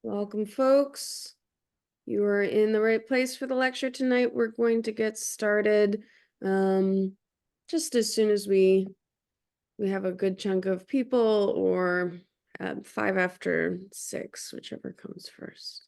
Welcome, folks. You are in the right place for the lecture tonight. We're going to get started just as soon as we have a good chunk of people, or 5 after 6, whichever comes first.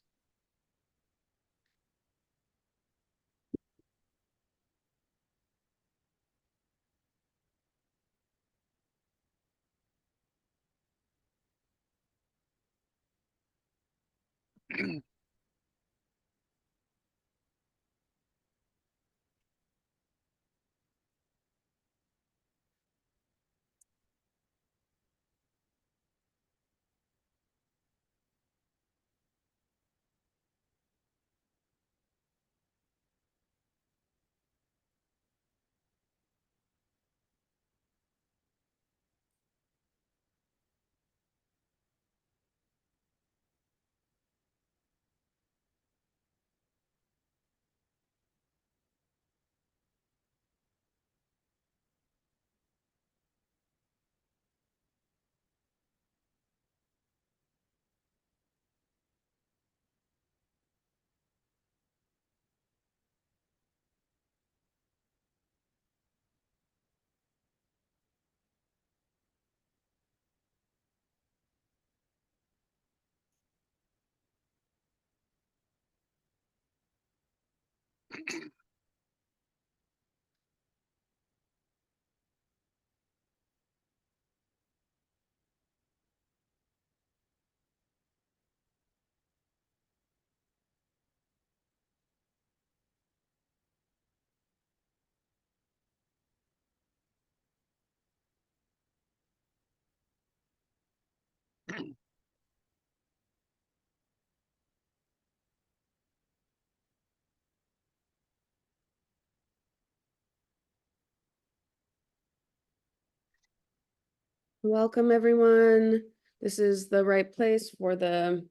Welcome, everyone. This is the right place for the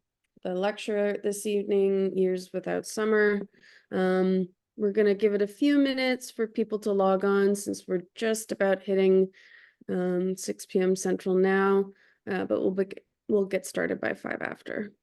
lecture this evening, Years Without Summer. We're going to give it a few minutes for people to log on, since we're just about hitting 6 p.m. Central now, but we'll get started by 5 after.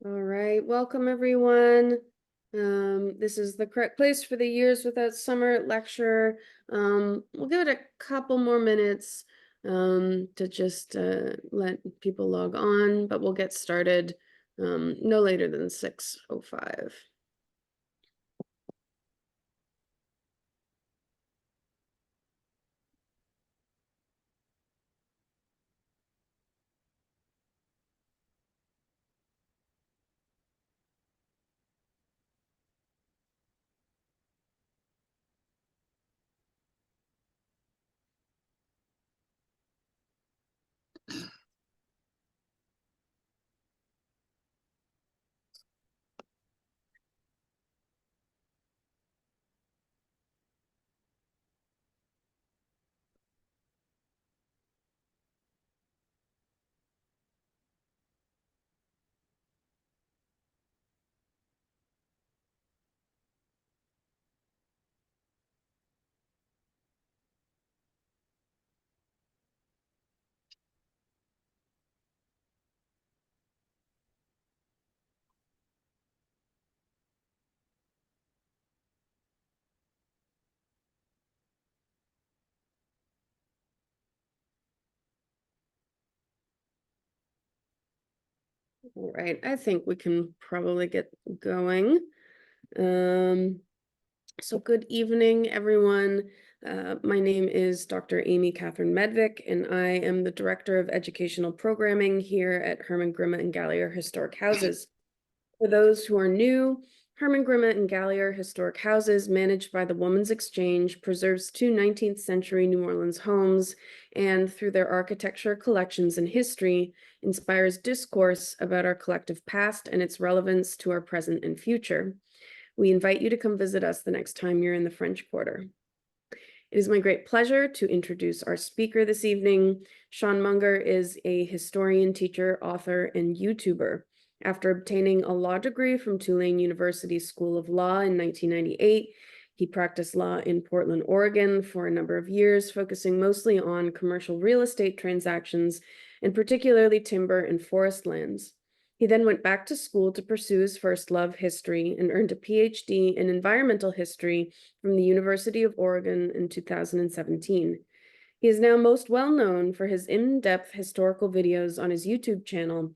All right, welcome, everyone. This is the correct place for the Years Without Summer lecture. We'll give it a couple more minutes to just let people log on, but we'll get started no later than 6:05. All right, I think we can probably get going. Um, so good evening, everyone. My name is Dr. Amy Catherine Medvick, and I am the Director of Educational Programming here at Hermann-Grima and Gallier Historic Houses. For those who are new, Hermann-Grima and Gallier Historic Houses, managed by the Woman's Exchange, preserves two 19th century New Orleans homes, and through their architecture, collections, and history, inspires discourse about our collective past and its relevance to our present and future. We invite you to come visit us the next time you're in the French Quarter. It is my great pleasure to introduce our speaker this evening. Sean Munger is a historian, teacher, author, and YouTuber. After obtaining a law degree from Tulane University School of Law in 1998, he practiced law in Portland, Oregon for a number of years, focusing mostly on commercial real estate transactions, and particularly timber and forest lands. He then went back to school to pursue his first love, history, and earned a Ph.D. in environmental history from the University of Oregon in 2017. He is now most well known for his in-depth historical videos on his YouTube channel,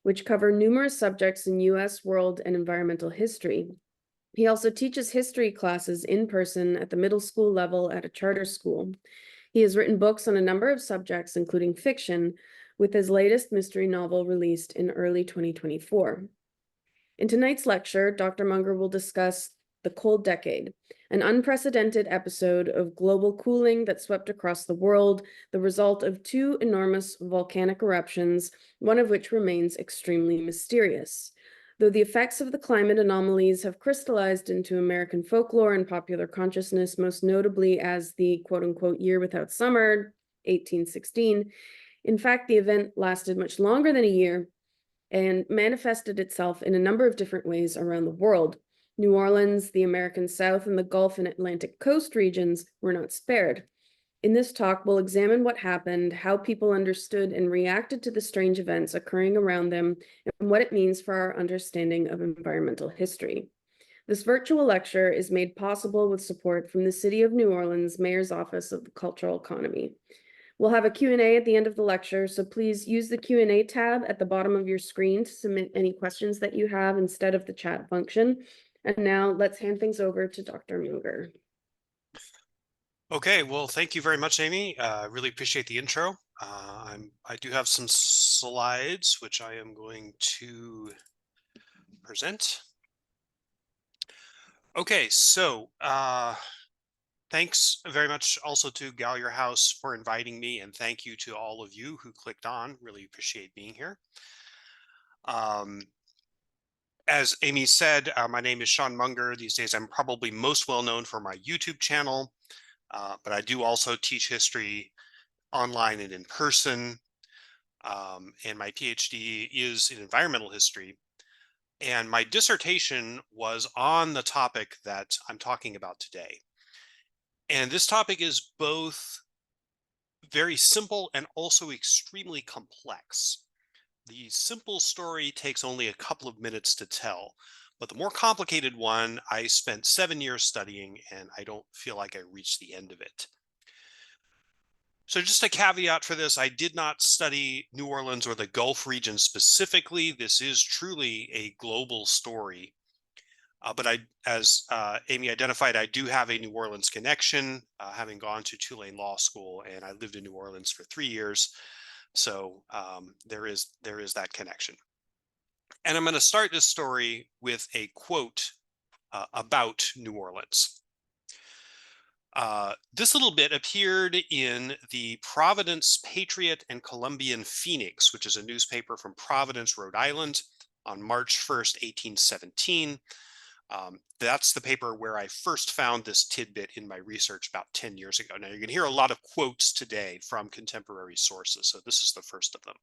which cover numerous subjects in U.S., world, and environmental history. He also teaches history classes in person at the middle school level at a charter school. He has written books on a number of subjects, including fiction, with his latest mystery novel released in early 2024. In tonight's lecture, Dr. Munger will discuss the Cold Decade, an unprecedented episode of global cooling that swept across the world, the result of two enormous volcanic eruptions, one of which remains extremely mysterious. Though the effects of the climate anomalies have crystallized into American folklore and popular consciousness, most notably as the quote-unquote year without summer, 1816, in fact, the event lasted much longer than a year and manifested itself in a number of different ways around the world. New Orleans, the American South, and the Gulf and Atlantic coast regions were not spared. In this talk, we'll examine what happened, how people understood and reacted to the strange events occurring around them, and what it means for our understanding of environmental history. This virtual lecture is made possible with support from the City of New Orleans Mayor's Office of the Cultural Economy. We'll have a Q&A at the end of the lecture, so please use the Q&A tab at the bottom of your screen to submit any questions that you have instead of the chat function. And now let's hand things over to Dr. Munger. Okay, well, thank you very much, Amy. Really appreciate the intro. I do have some slides, which I am going to present. Okay, so thanks very much also to Gallier House for inviting me, and thank you to all of you who clicked on. Really appreciate being here. As Amy said, my name is Sean Munger. These days, I'm probably most well known for my YouTube channel, but I do also teach history online and in person. And my PhD is in environmental history. And my dissertation was on the topic that I'm talking about today. And this topic is both very simple and also extremely complex. The simple story takes only a couple of minutes to tell, but the more complicated one, I spent 7 years studying, and I don't feel like I reached the end of it. So just a caveat for this, I did not study New Orleans or the Gulf region specifically. This is truly a global story. But as Amy identified, I do have a New Orleans connection, having gone to Tulane Law School, and I lived in New Orleans for 3 years. So there is that connection. And I'm going to start this story with a quote about New Orleans. This little bit appeared in the Providence Patriot and Columbian Phoenix, which is a newspaper from Providence, Rhode Island, on March 1st, 1817. That's the paper where I first found this tidbit in my research about 10 years ago. Now, you can hear a lot of quotes today from contemporary sources, so this is the first of them.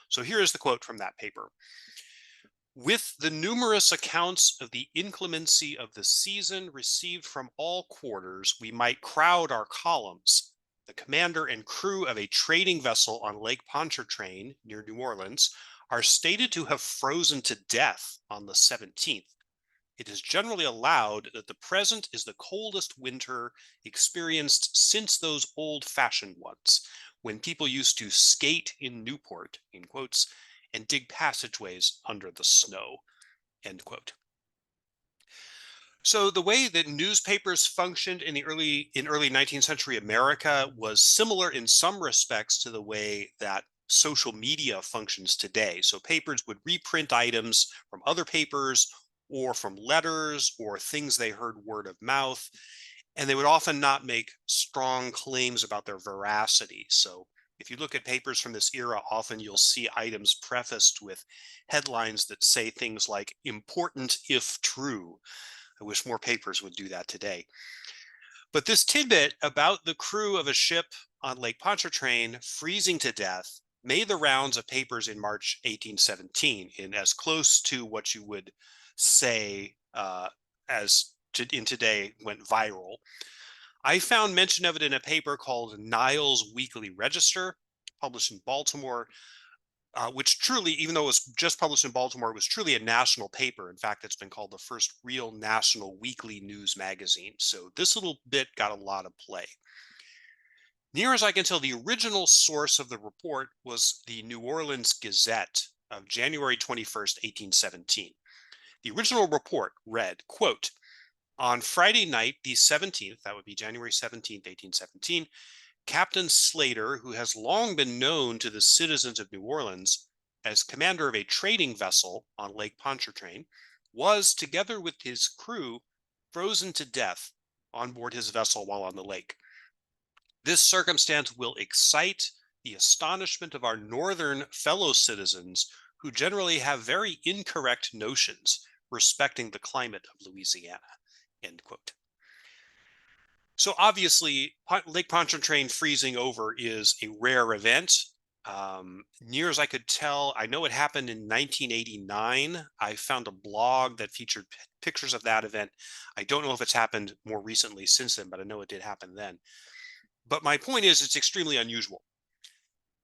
So here is the quote from that paper. With the numerous accounts of the inclemency of the season received from all quarters, we might crowd our columns. The commander and crew of a trading vessel on Lake Pontchartrain near New Orleans are stated to have frozen to death on the 17th. It is generally allowed that the present is the coldest winter experienced since those old-fashioned ones, when people used to skate in Newport, in quotes, and dig passageways under the snow, end quote. So the way that newspapers functioned in early 19th century America was similar in some respects to the way that social media functions today. So papers would reprint items from other papers or from letters or things they heard word of mouth, and they would often not make strong claims about their veracity. So if you look at papers from this era, often you'll see items prefaced with headlines that say things like "important if true." I wish more papers would do that today. But this tidbit about the crew of a ship on Lake Pontchartrain freezing to death made the rounds of papers in March 1817, in as close to what you would say in today went viral. I found mention of it in a paper called Niles Weekly Register, published in Baltimore, which truly, even though it was just published in Baltimore, it was truly a national paper. In fact, it's been called the first real national weekly news magazine. So this little bit got a lot of play. Near as I can tell, the original source of the report was the New Orleans Gazette of January 21st, 1817. The original report read, quote, "On Friday night, the 17th, that would be January 17th, 1817, Captain Slater, who has long been known to the citizens of New Orleans as commander of a trading vessel on Lake Pontchartrain, was, together with his crew, frozen to death on board his vessel while on the lake. This circumstance will excite the astonishment of our northern fellow citizens, who generally have very incorrect notions respecting the climate of Louisiana." End quote. So obviously, Lake Pontchartrain freezing over is a rare event. Near as I could tell, I know it happened in 1989. I found a blog that featured pictures of that event. I don't know if it's happened more recently since then, but I know it did happen then. But my point is, it's extremely unusual.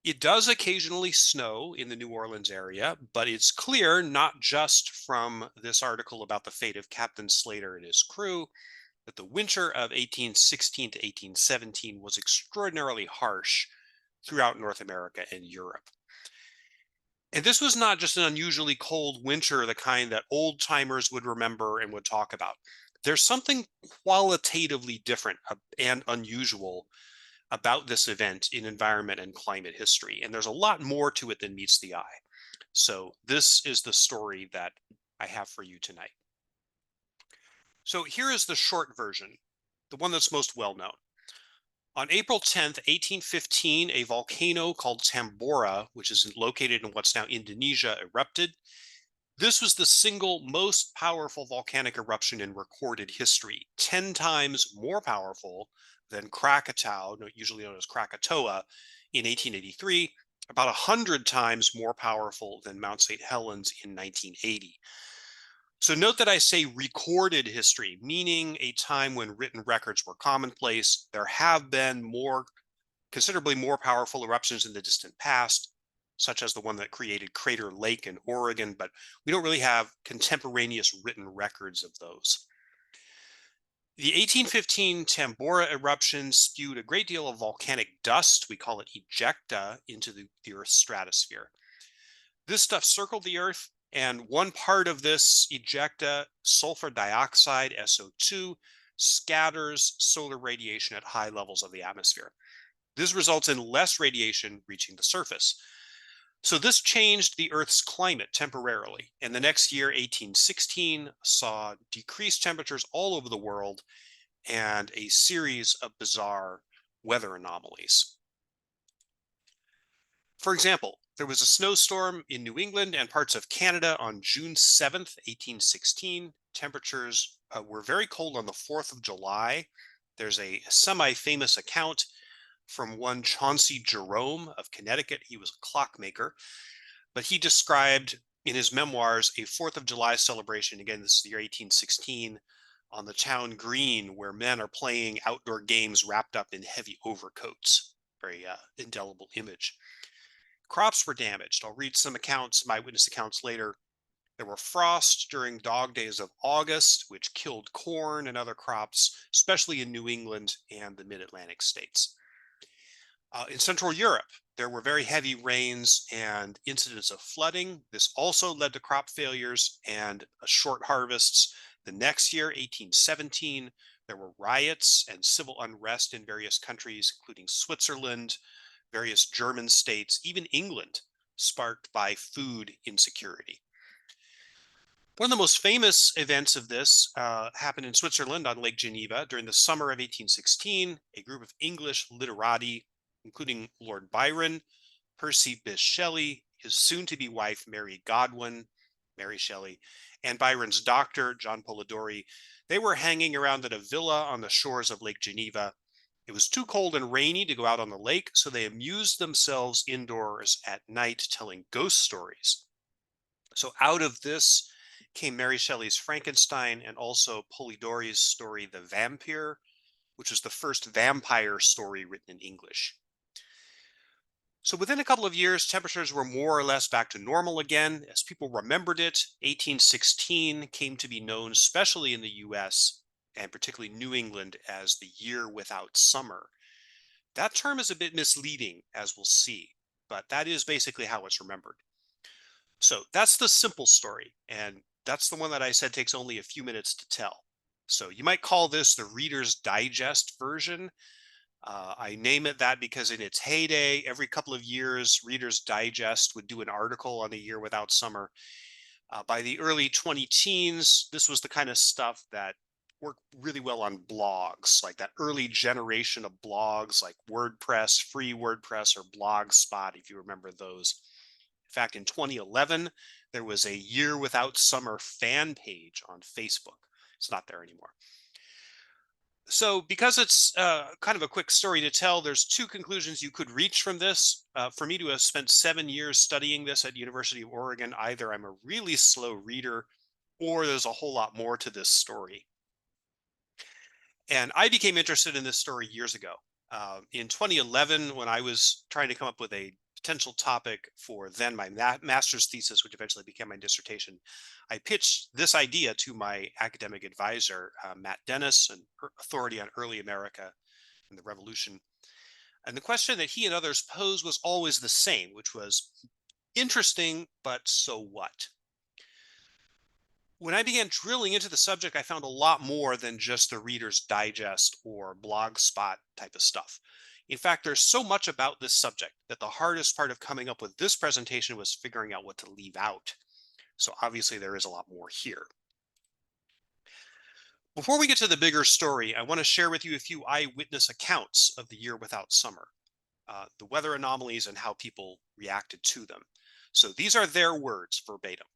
It does occasionally snow in the New Orleans area, but it's clear, not just from this article about the fate of Captain Slater and his crew, that the winter of 1816 to 1817 was extraordinarily harsh throughout North America and Europe. And this was not just an unusually cold winter, the kind that old timers would remember and would talk about. There's something qualitatively different and unusual about this event in environment and climate history. And there's a lot more to it than meets the eye. So this is the story that I have for you tonight. So here is the short version, the one that's most well known. On April 10th, 1815, a volcano called Tambora, which is located in what's now Indonesia, erupted. This was the single most powerful volcanic eruption in recorded history, 10 times more powerful than Krakatoa, usually known as Krakatoa, in 1883, about 100 times more powerful than Mount St. Helens in 1980. So note that I say recorded history, meaning a time when written records were commonplace. There have been considerably more powerful eruptions in the distant past, such as the one that created Crater Lake in Oregon, but we don't really have contemporaneous written records of those. The 1815 Tambora eruption spewed a great deal of volcanic dust, we call it ejecta, into the Earth's stratosphere. This stuff circled the Earth, and one part of this ejecta, sulfur dioxide, SO2, scatters solar radiation at high levels of the atmosphere. This results in less radiation reaching the surface. So this changed the Earth's climate temporarily. And the next year, 1816, saw decreased temperatures all over the world and a series of bizarre weather anomalies. For example, there was a snowstorm in New England and parts of Canada on June 7th, 1816. Temperatures were very cold on the 4th of July. There's a semi-famous account from one Chauncey Jerome of Connecticut. He was a clockmaker, but he described in his memoirs a 4th of July celebration. Again, this is the year 1816, on the town green, where men are playing outdoor games wrapped up in heavy overcoats. Very indelible image. Crops were damaged. I'll read some eyewitness accounts later. There were frosts during dog days of August, which killed corn and other crops, especially in New England and the mid-Atlantic states. In Central Europe, there were very heavy rains and incidents of flooding. This also led to crop failures and short harvests. The next year, 1817, there were riots and civil unrest in various countries, including Switzerland, various German states, even England, sparked by food insecurity. One of the most famous events of this happened in Switzerland on Lake Geneva during the summer of 1816. A group of English literati, including Lord Byron, Percy Bysshe Shelley, his soon-to-be wife Mary Godwin, Mary Shelley, and Byron's doctor John Polidori, they were hanging around at a villa on the shores of Lake Geneva. It was too cold and rainy to go out on the lake, so they amused themselves indoors at night telling ghost stories. So out of this came Mary Shelley's Frankenstein and also Polidori's story, The Vampire, which was the first vampire story written in English. So within a couple of years, temperatures were more or less back to normal again. As people remembered it, 1816 came to be known, especially in the US and particularly New England, as the year without summer. That term is a bit misleading, as we'll see, but that is basically how it's remembered. So that's the simple story, and that's the one that I said takes only a few minutes to tell. So you might call this the Reader's Digest version. I name it that because in its heyday, every couple of years, Reader's Digest would do an article on the year without summer. By the early 20 teens, this was the kind of stuff that worked really well on blogs, like that early generation of blogs like WordPress, free WordPress, or Blogspot, if you remember those. In fact, in 2011, there was a Year Without Summer fan page on Facebook. It's not there anymore. So because it's kind of a quick story to tell, there's two conclusions you could reach from this. For me to have spent 7 years studying this at University of Oregon, either I'm a really slow reader or there's a whole lot more to this story. And I became interested in this story years ago. In 2011, when I was trying to come up with a potential topic for then my master's thesis, which eventually became my dissertation, I pitched this idea to my academic advisor, Matt Dennis, an authority on early America and the Revolution. And the question that he and others posed was always the same, which was interesting, but so what? When I began drilling into the subject, I found a lot more than just the Reader's Digest or Blogspot type of stuff. In fact, there's so much about this subject that the hardest part of coming up with this presentation was figuring out what to leave out. So obviously there is a lot more here. Before we get to the bigger story, I want to share with you a few eyewitness accounts of the year without summer, the weather anomalies and how people reacted to them. So these are their words verbatim.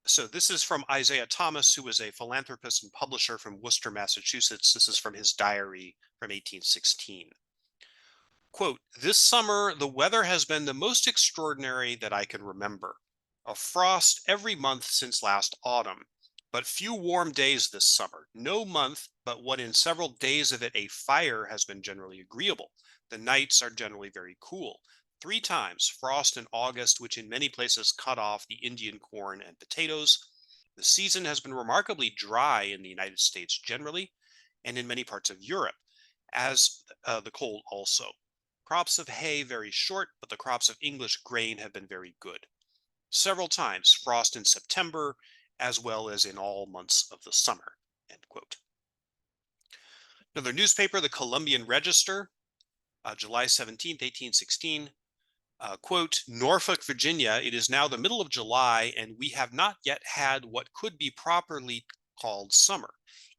So this is from Isaiah Thomas, who was a philanthropist and publisher from Worcester, Massachusetts. This is from his diary from 1816. Quote, "This summer, the weather has been the most extraordinary that I can remember. A frost every month since last autumn, but few warm days this summer. No month, but what in several days of it a fire has been generally agreeable. The nights are generally very cool. 3 times frost in August, which in many places cut off the Indian corn and potatoes. The season has been remarkably dry in the United States generally, and in many parts of Europe, as the cold also. Crops of hay very short, but the crops of English grain have been very good. Several times frost in September, as well as in all months of the summer." End quote. Another newspaper, the Columbian Register, July 17th, 1816. Quote, "Norfolk, Virginia, it is now the middle of July, and we have not yet had what could be properly called summer.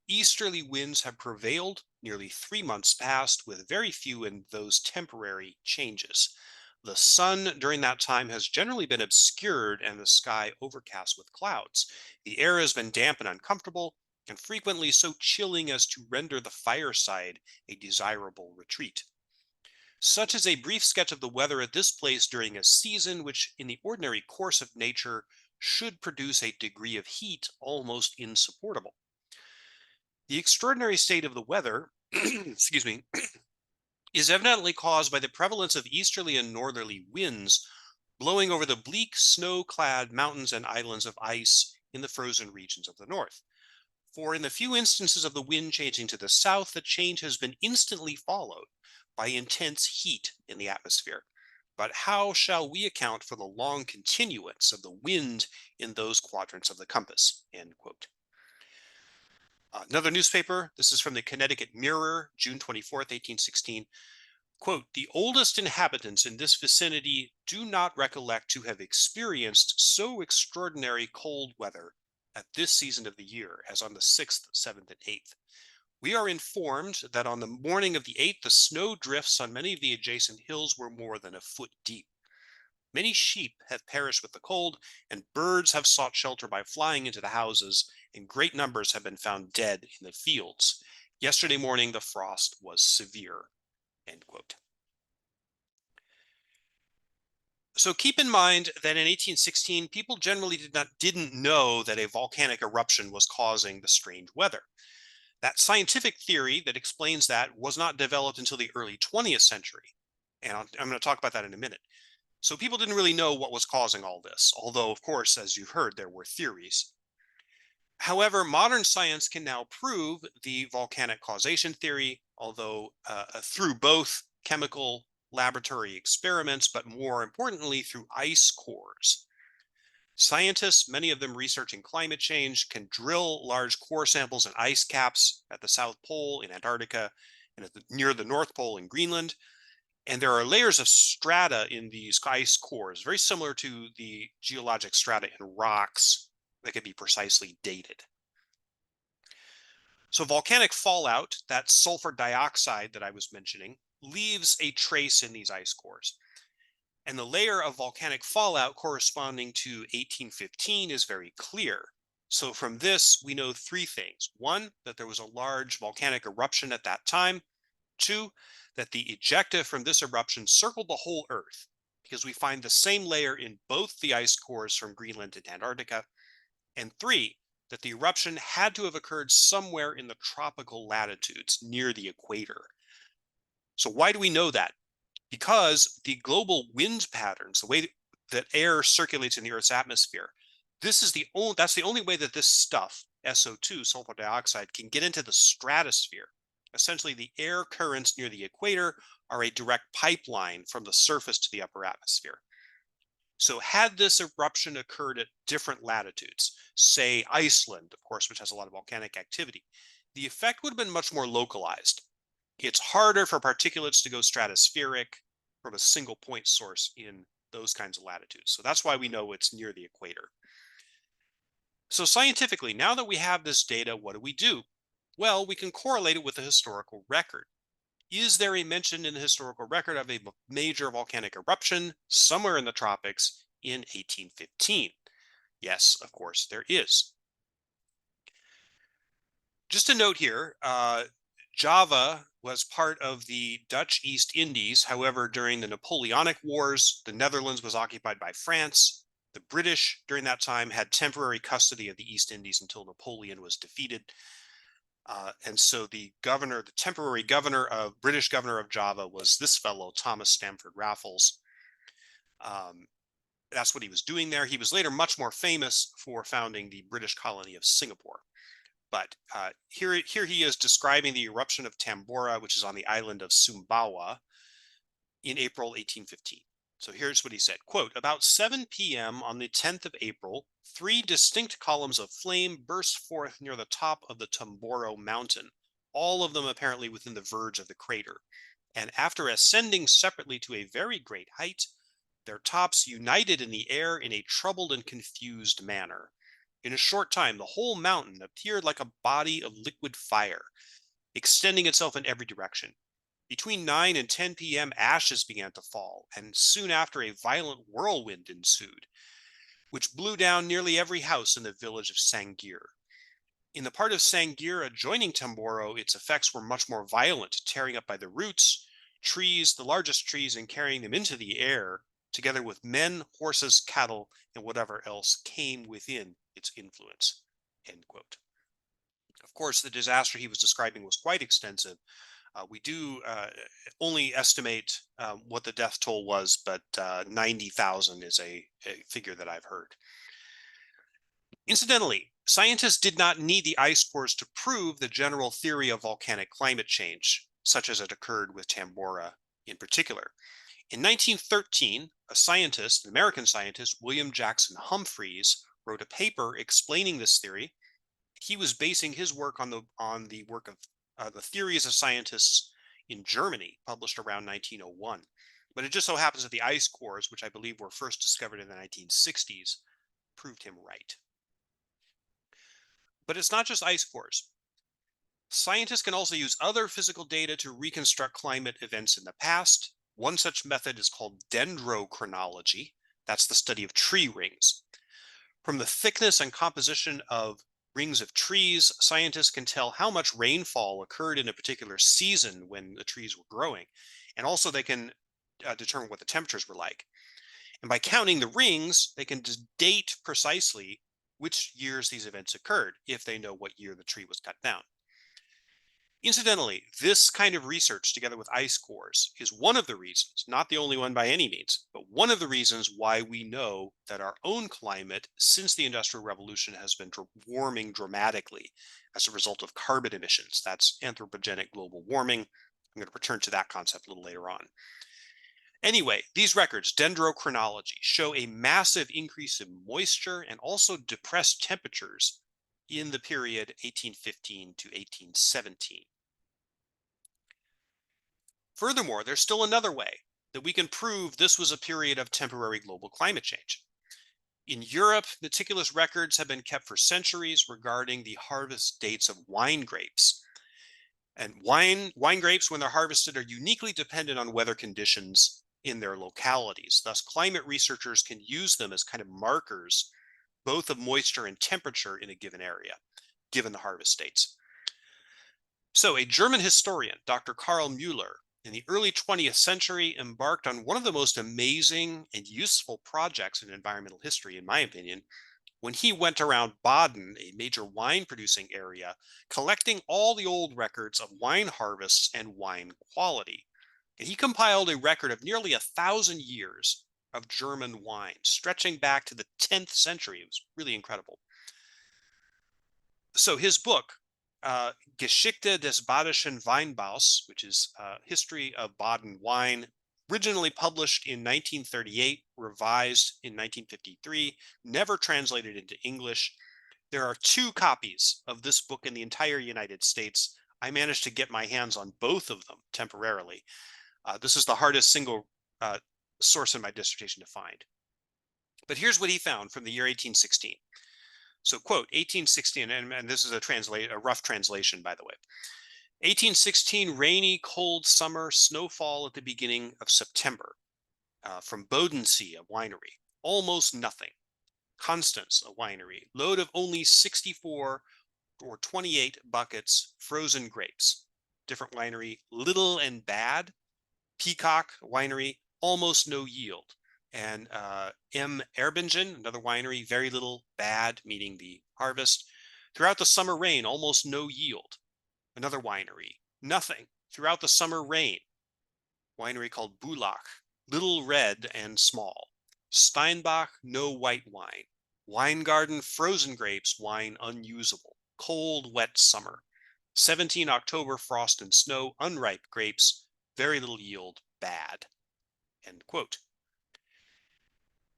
Easterly winds have prevailed nearly 3 months past, with very few in those temporary changes. The sun during that time has generally been obscured and the sky overcast with clouds. The air has been damp and uncomfortable, and frequently so chilling as to render the fireside a desirable retreat. Such is a brief sketch of the weather at this place during a season which, in the ordinary course of nature, should produce a degree of heat almost insupportable. The extraordinary state of the weather, excuse me, is evidently caused by the prevalence of easterly and northerly winds blowing over the bleak, snow-clad mountains and islands of ice in the frozen regions of the north. For in the few instances of the wind changing to the south, the change has been instantly followed by intense heat in the atmosphere. But how shall we account for the long continuance of the wind in those quadrants of the compass? End quote. Another newspaper, this is from the Connecticut Mirror, June 24th, 1816. Quote, the oldest inhabitants in this vicinity do not recollect to have experienced so extraordinary cold weather at this season of the year as on the 6th, 7th, and 8th. We are informed that on the morning of the 8th, the snow drifts on many of the adjacent hills were more than a foot deep. Many sheep have perished with the cold, and birds have sought shelter by flying into the houses, and great numbers have been found dead in the fields. Yesterday morning, the frost was severe. End quote. So keep in mind that in 1816, people generally didn't know that a volcanic eruption was causing the strange weather. That scientific theory that explains that was not developed until the early 20th century. And I'm going to talk about that in a minute. So people didn't really know what was causing all this, although, of course, as you've heard, there were theories. However, modern science can now prove the volcanic causation theory, although through both chemical laboratory experiments, but more importantly, through ice cores. Scientists, many of them researching climate change, can drill large core samples in ice caps at the South Pole in Antarctica and near the North Pole in Greenland. And there are layers of strata in these ice cores, very similar to the geologic strata in rocks that can be precisely dated. So volcanic fallout, that sulfur dioxide that I was mentioning, leaves a trace in these ice cores. And the layer of volcanic fallout corresponding to 1815 is very clear. So from this, we know three things. One, that there was a large volcanic eruption at that time. Two, that the ejecta from this eruption circled the whole Earth, because we find the same layer in both the ice cores from Greenland and Antarctica. And three, that the eruption had to have occurred somewhere in the tropical latitudes near the equator. So why do we know that? Because the global wind patterns, the way that air circulates in the Earth's atmosphere, that's the only way that this stuff, SO2, sulfur dioxide, can get into the stratosphere. Essentially, the air currents near the equator are a direct pipeline from the surface to the upper atmosphere. So had this eruption occurred at different latitudes, say Iceland, of course, which has a lot of volcanic activity, the effect would have been much more localized. It's harder for particulates to go stratospheric from a single point source in those kinds of latitudes. So that's why we know it's near the equator. So scientifically, now that we have this data, what do? Well, we can correlate it with the historical record. Is there a mention in the historical record of a major volcanic eruption somewhere in the tropics in 1815? Yes, of course, there is. Just a note here, Java was part of the Dutch East Indies. However, during the Napoleonic Wars, the Netherlands was occupied by France. The British, during that time, had temporary custody of the East Indies until Napoleon was defeated. And so the temporary British governor of Java was this fellow, Thomas Stamford Raffles. That's what he was doing there. He was later much more famous for founding the British colony of Singapore. But here he is describing the eruption of Tambora, which is on the island of Sumbawa in April 1815. So here's what he said, quote, about 7 p.m. on the 10th of April, 3 distinct columns of flame burst forth near the top of the Tamboro mountain, all of them apparently within the verge of the crater. And after ascending separately to a very great height, their tops united in the air in a troubled and confused manner. In a short time, the whole mountain appeared like a body of liquid fire, extending itself in every direction. Between 9 and 10 p.m., ashes began to fall, and soon after a violent whirlwind ensued, which blew down nearly every house in the village of Sangir. In the part of Sangir adjoining Tamboro, its effects were much more violent, tearing up by the roots, trees, the largest trees, and carrying them into the air, together with men, horses, cattle, and whatever else came within its influence. End quote. Of course, the disaster he was describing was quite extensive. We do only estimate what the death toll was, but 90,000 is a figure that I've heard. Incidentally, scientists did not need the ice cores to prove the general theory of volcanic climate change. such as it occurred with Tambora in particular. In 1913, a scientist, an American scientist, William Jackson Humphreys, wrote a paper explaining this theory. He was basing his work on the work of the theories of scientists in Germany, published around 1901. But it just so happens that the ice cores, which I believe were first discovered in the 1960s, proved him right. But it's not just ice cores. Scientists can also use other physical data to reconstruct climate events in the past. One such method is called dendrochronology. That's the study of tree rings. From the thickness and composition of rings of trees, scientists can tell how much rainfall occurred in a particular season when the trees were growing. And also they can determine what the temperatures were like. And by counting the rings, they can date precisely which years these events occurred, if they know what year the tree was cut down. Incidentally, this kind of research, together with ice cores, is one of the reasons, not the only one by any means, but one of the reasons why we know that our own climate since the Industrial Revolution has been warming dramatically as a result of carbon emissions. That's anthropogenic global warming. I'm going to return to that concept a little later on. Anyway, these records, dendrochronology, show a massive increase in moisture and also depressed temperatures in the period 1815 to 1817. Furthermore, there's still another way that we can prove this was a period of temporary global climate change. In Europe, meticulous records have been kept for centuries regarding the harvest dates of wine grapes. And wine grapes, when they're harvested, are uniquely dependent on weather conditions in their localities. Thus, climate researchers can use them as kind of markers, both of moisture and temperature in a given area, given the harvest dates. So a German historian, Dr. Karl Müller, in the early 20th century embarked on one of the most amazing and useful projects in environmental history, in my opinion, when he went around Baden, a major wine producing area, collecting all the old records of wine harvests and wine quality. And he compiled a record of nearly 1,000 years of German wine, stretching back to the 10th century. It was really incredible. So his book, Geschichte des Badischen Weinbaus, which is History of Baden Wine, originally published in 1938, revised in 1953, never translated into English. There are 2 copies of this book in the entire United States. I managed to get my hands on both of them temporarily. This is the hardest single source in my dissertation to find. But here's what he found from the year 1816. So, quote, 1816, and this is a rough translation, by the way. 1816, rainy, cold summer, snowfall at the beginning of September. From Bodensee, a winery, almost nothing. Constance, a winery, load of only 64 or 28 buckets, frozen grapes. Different winery, Little and Bad. Peacock winery, almost no yield. And M. Erbingen, another winery, very little, bad, meaning the harvest. Throughout the summer rain, almost no yield. Another winery, nothing. Throughout the summer rain. Winery called Bulach, little red and small. Steinbach, no white wine. Weingarten, frozen grapes, wine unusable. Cold, wet summer. 17 October, frost and snow, unripe grapes, very little yield, bad. End quote.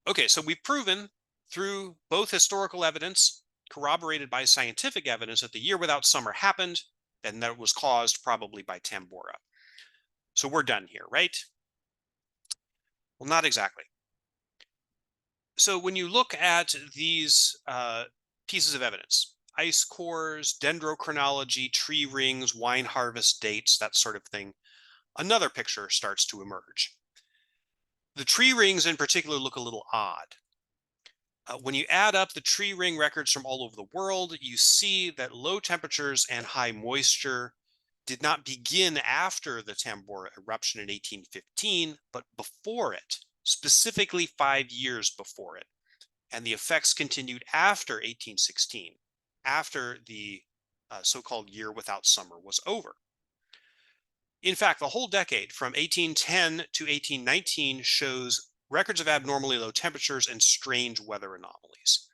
Okay, so we've proven through both historical evidence corroborated by scientific evidence that the year without summer happened and that it was caused probably by Tambora. So we're done here, right? Well, not exactly. So when you look at these pieces of evidence, ice cores, dendrochronology, tree rings, wine harvest dates, that sort of thing, another picture starts to emerge. The tree rings in particular look a little odd. When you add up the tree ring records from all over the world, you see that low temperatures and high moisture did not begin after the Tambora eruption in 1815, but before it, specifically 5 years before it. And the effects continued after 1816, after the so-called year without summer was over. In fact, the whole decade from 1810 to 1819 shows records of abnormally low temperatures and strange weather anomalies.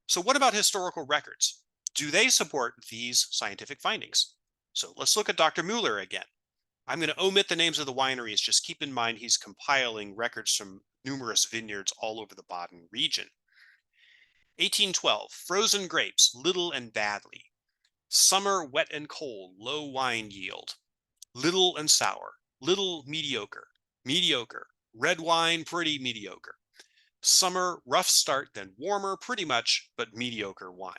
So what about historical records? Do they support these scientific findings? So let's look at Dr. Mueller again. I'm going to omit the names of the wineries. Just keep in mind he's compiling records from numerous vineyards all over the Baden region. 1812, frozen grapes, little and badly. Summer, wet and cold, low wine yield. Little and sour, little mediocre, mediocre. Red wine, pretty mediocre. Summer, rough start, then warmer, pretty much, but mediocre wine.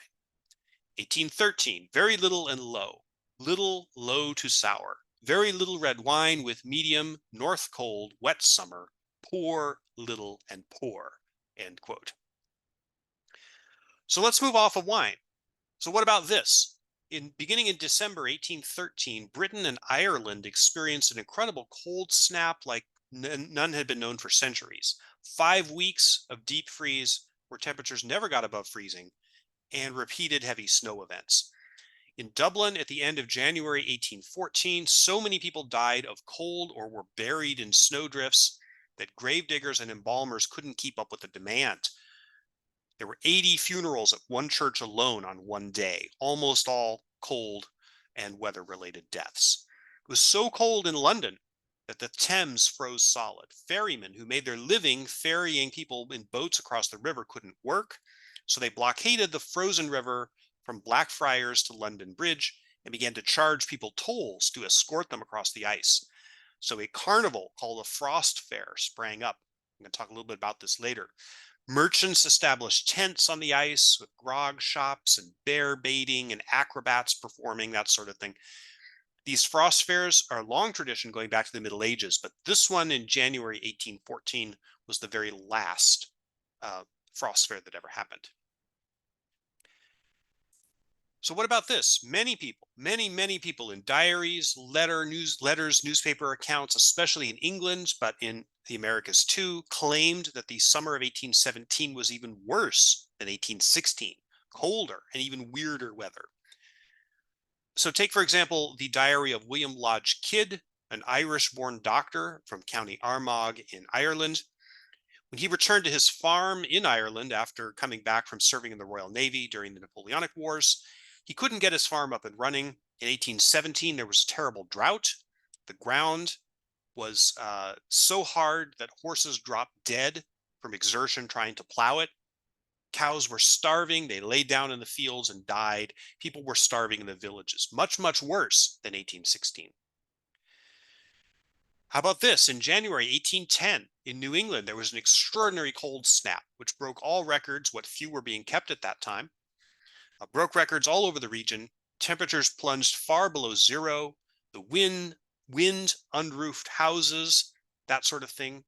1813, very little and low. Little, low to sour. Very little red wine with medium, north cold, wet summer. Poor, little, and poor. End quote. So let's move off of wine. So what about this? Beginning in December 1813, Britain and Ireland experienced an incredible cold snap like none had been known for centuries. 5 weeks of deep freeze where temperatures never got above freezing, and repeated heavy snow events. In Dublin at the end of January 1814, so many people died of cold or were buried in snowdrifts that gravediggers and embalmers couldn't keep up with the demand. There were 80 funerals at one church alone on one day, almost all cold and weather-related deaths. It was so cold in London that the Thames froze solid. Ferrymen who made their living ferrying people in boats across the river couldn't work, so they blockaded the frozen river from Blackfriars to London Bridge and began to charge people tolls to escort them across the ice. So a carnival called a Frost Fair sprang up. I'm going to talk a little bit about this later. Merchants established tents on the ice with grog shops and bear baiting and acrobats performing, that sort of thing. These frost fairs are a long tradition going back to the Middle Ages, but this one in January 1814 was the very last frost fair that ever happened. So what about this? Many people, many people in diaries, letters, newspaper accounts, especially in England, but in the Americas too, claimed that the summer of 1817 was even worse than 1816, colder and even weirder weather. So take, for example, the diary of William Lodge Kidd, an Irish-born doctor from County Armagh in Ireland. When he returned to his farm in Ireland after coming back from serving in the Royal Navy during the Napoleonic Wars, he couldn't get his farm up and running. In 1817, there was a terrible drought. The ground was so hard that horses dropped dead from exertion trying to plow it. Cows were starving. They laid down in the fields and died. People were starving in the villages. Much, much worse than 1816. How about this? In January 1810, in New England, there was an extraordinary cold snap, which broke all records, what few were being kept at that time. Broke records all over the region. Temperatures plunged far below zero. The wind, unroofed houses, that sort of thing.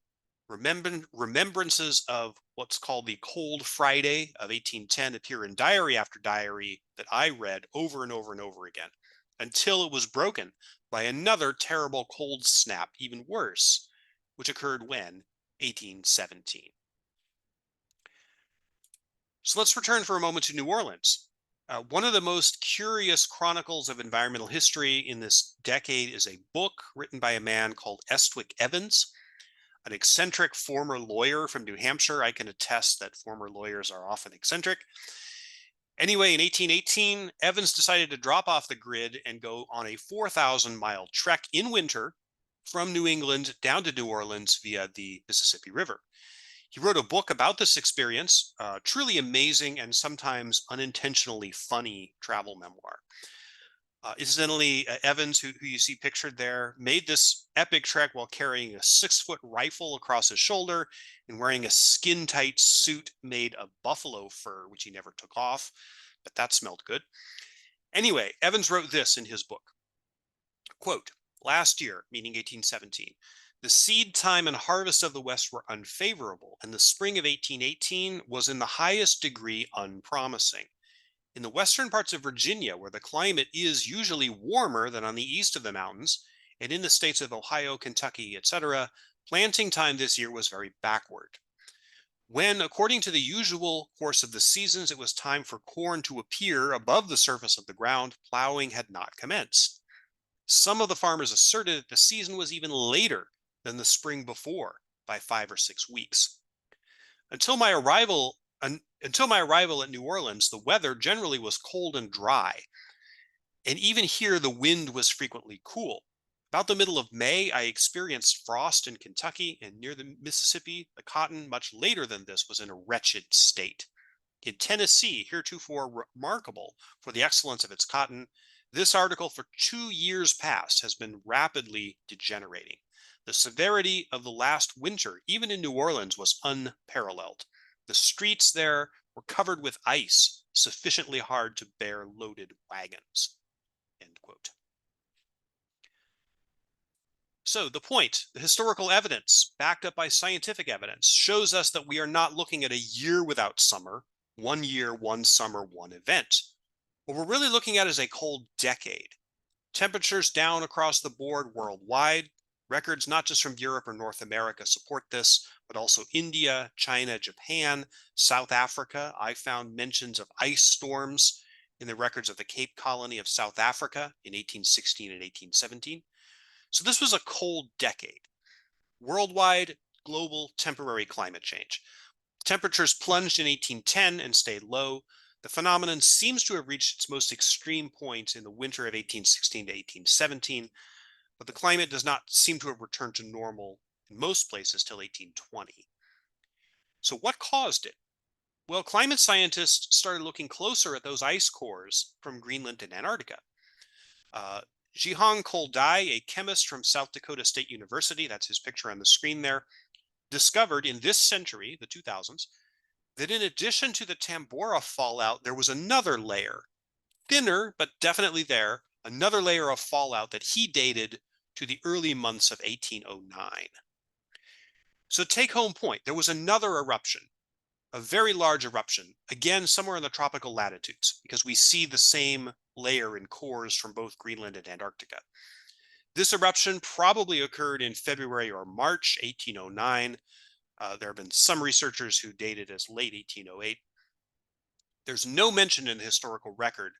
Remembrances of what's called the Cold Friday of 1810 appear in diary after diary that I read over and over and over again, until it was broken by another terrible cold snap, even worse, which occurred when? 1817. So let's return for a moment to New Orleans. One of the most curious chronicles of environmental history in this decade is a book written by a man called Estwick Evans, an eccentric former lawyer from New Hampshire. I can attest that former lawyers are often eccentric. Anyway, in 1818, Evans decided to drop off the grid and go on a 4,000-mile trek in winter from New England down to New Orleans via the Mississippi River. He wrote a book about this experience, truly amazing and sometimes unintentionally funny travel memoir. Incidentally, Evans, who you see pictured there, made this epic trek while carrying a 6-foot rifle across his shoulder and wearing a skin-tight suit made of buffalo fur, which he never took off, but that smelled good. Anyway, Evans wrote this in his book. Quote, last year, meaning 1817, the seed time and harvest of the West were unfavorable, and the spring of 1818 was in the highest degree unpromising. In the western parts of Virginia, where the climate is usually warmer than on the east of the mountains, and in the states of Ohio, Kentucky, etc., planting time this year was very backward. When, according to the usual course of the seasons, it was time for corn to appear above the surface of the ground, plowing had not commenced. Some of the farmers asserted that the season was even later than the spring before by 5 or 6 weeks. Until my arrival at New Orleans, the weather generally was cold and dry. And even here, the wind was frequently cool. About the middle of May, I experienced frost in Kentucky, and near the Mississippi, the cotton, much later than this, was in a wretched state. In Tennessee, heretofore remarkable for the excellence of its cotton, this article for 2 years past has been rapidly degenerating. The severity of the last winter, even in New Orleans, was unparalleled. The streets there were covered with ice, sufficiently hard to bear loaded wagons. End quote. So the point, the historical evidence, backed up by scientific evidence, shows us that we are not looking at a year without summer, 1 year, 1 summer, one event. What we're really looking at is a cold decade. Temperatures down across the board worldwide. Records not just from Europe or North America support this, but also India, China, Japan, South Africa. I found mentions of ice storms in the records of the Cape Colony of South Africa in 1816 and 1817. So this was a cold decade. Worldwide, global, temporary climate change. Temperatures plunged in 1810 and stayed low. The phenomenon seems to have reached its most extreme point in the winter of 1816 to 1817, but the climate does not seem to have returned to normal in most places till 1820. So what caused it? Well, climate scientists started looking closer at those ice cores from Greenland and Antarctica. Uh, Jihang Koldai, a chemist from South Dakota State University, that's his picture on the screen there, discovered in this century, the 2000s, that in addition to the Tambora fallout, there was another layer, thinner, but definitely there, another layer of fallout that he dated to the early months of 1809. So take home point, there was another eruption, a very large eruption, again, somewhere in the tropical latitudes, because we see the same layer in cores from both Greenland and Antarctica. This eruption probably occurred in February or March 1809. There have been some researchers who date it as late 1808. There's no mention in the historical record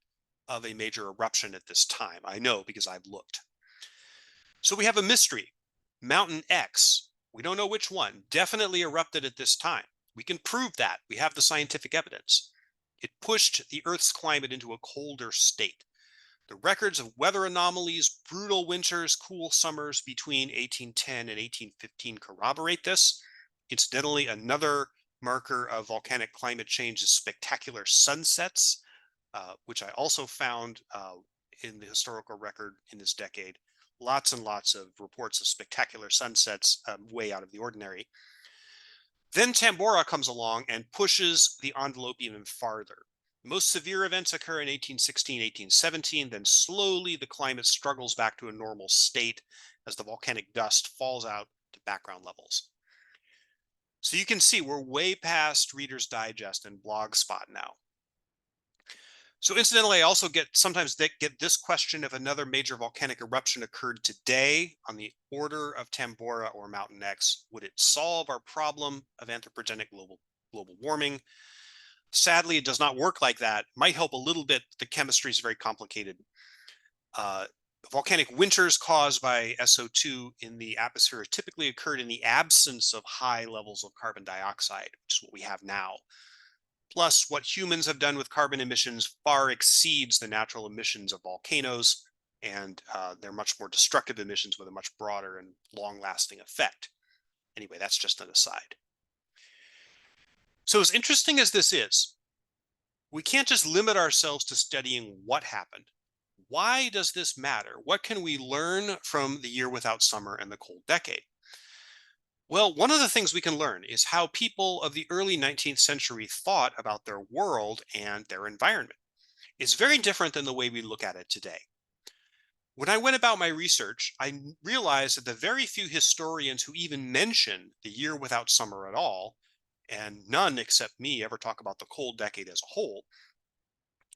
of a major eruption at this time. I know because I've looked. So we have a mystery. Mountain X, we don't know which one, definitely erupted at this time. We can prove that. We have the scientific evidence. It pushed the Earth's climate into a colder state. The records of weather anomalies, brutal winters, cool summers between 1810 and 1815 corroborate this. Incidentally, another marker of volcanic climate change is spectacular sunsets, which I also found in the historical record in this decade. Lots and lots of reports of spectacular sunsets way out of the ordinary. Then Tambora comes along and pushes the envelope even farther. The most severe events occur in 1816, 1817, then slowly the climate struggles back to a normal state as the volcanic dust falls out to background levels. So you can see we're way past Reader's Digest and Blogspot now. So incidentally, I also sometimes get this question: if another major volcanic eruption occurred today on the order of Tambora or Mountain X, would it solve our problem of anthropogenic global warming? Sadly, it does not work like that. It might help a little bit. The chemistry is very complicated. Volcanic winters caused by SO2 in the atmosphere typically occurred in the absence of high levels of carbon dioxide, which is what we have now. Plus, what humans have done with carbon emissions far exceeds the natural emissions of volcanoes, and they're much more destructive emissions with a much broader and long-lasting effect. Anyway, that's just an aside. So as interesting as this is, we can't just limit ourselves to studying what happened. Why does this matter? What can we learn from the year without summer and the cold decade? Well, one of the things we can learn is how people of the early 19th century thought about their world and their environment. It's very different than the way we look at it today. When I went about my research, I realized that the very few historians who even mention the year without summer at all, and none except me ever talk about the cold decade as a whole.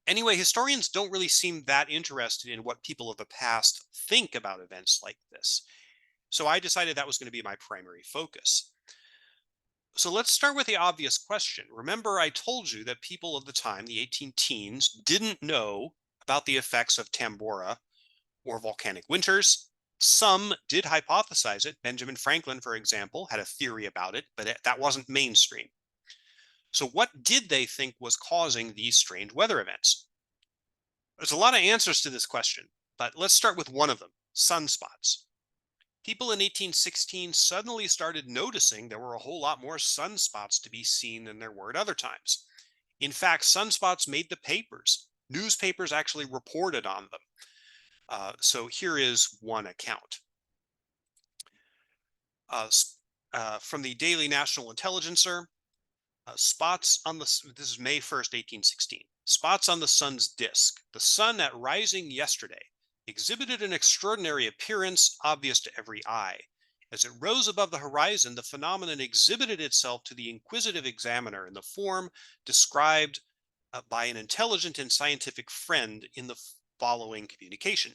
Anyway, historians don't really seem that interested in what people of the past think about events like this. So I decided that was going to be my primary focus. So let's start with the obvious question. Remember, I told you that people of the time, the 18 teens, didn't know about the effects of Tambora or volcanic winters. Some did hypothesize it. Benjamin Franklin, for example, had a theory about it, but that wasn't mainstream. So what did they think was causing these strange weather events? There's a lot of answers to this question, but let's start with one of them, sunspots. People in 1816 suddenly started noticing there were a whole lot more sunspots to be seen than there were at other times. In fact, sunspots made the papers. Newspapers actually reported on them. So here is one account. Uh, from the Daily National Intelligencer, spots on this is May 1st, 1816. Spots on the sun's disk. The sun at rising yesterday exhibited an extraordinary appearance obvious to every eye. As it rose above the horizon, the phenomenon exhibited itself to the inquisitive examiner in the form described by an intelligent and scientific friend in the following communication.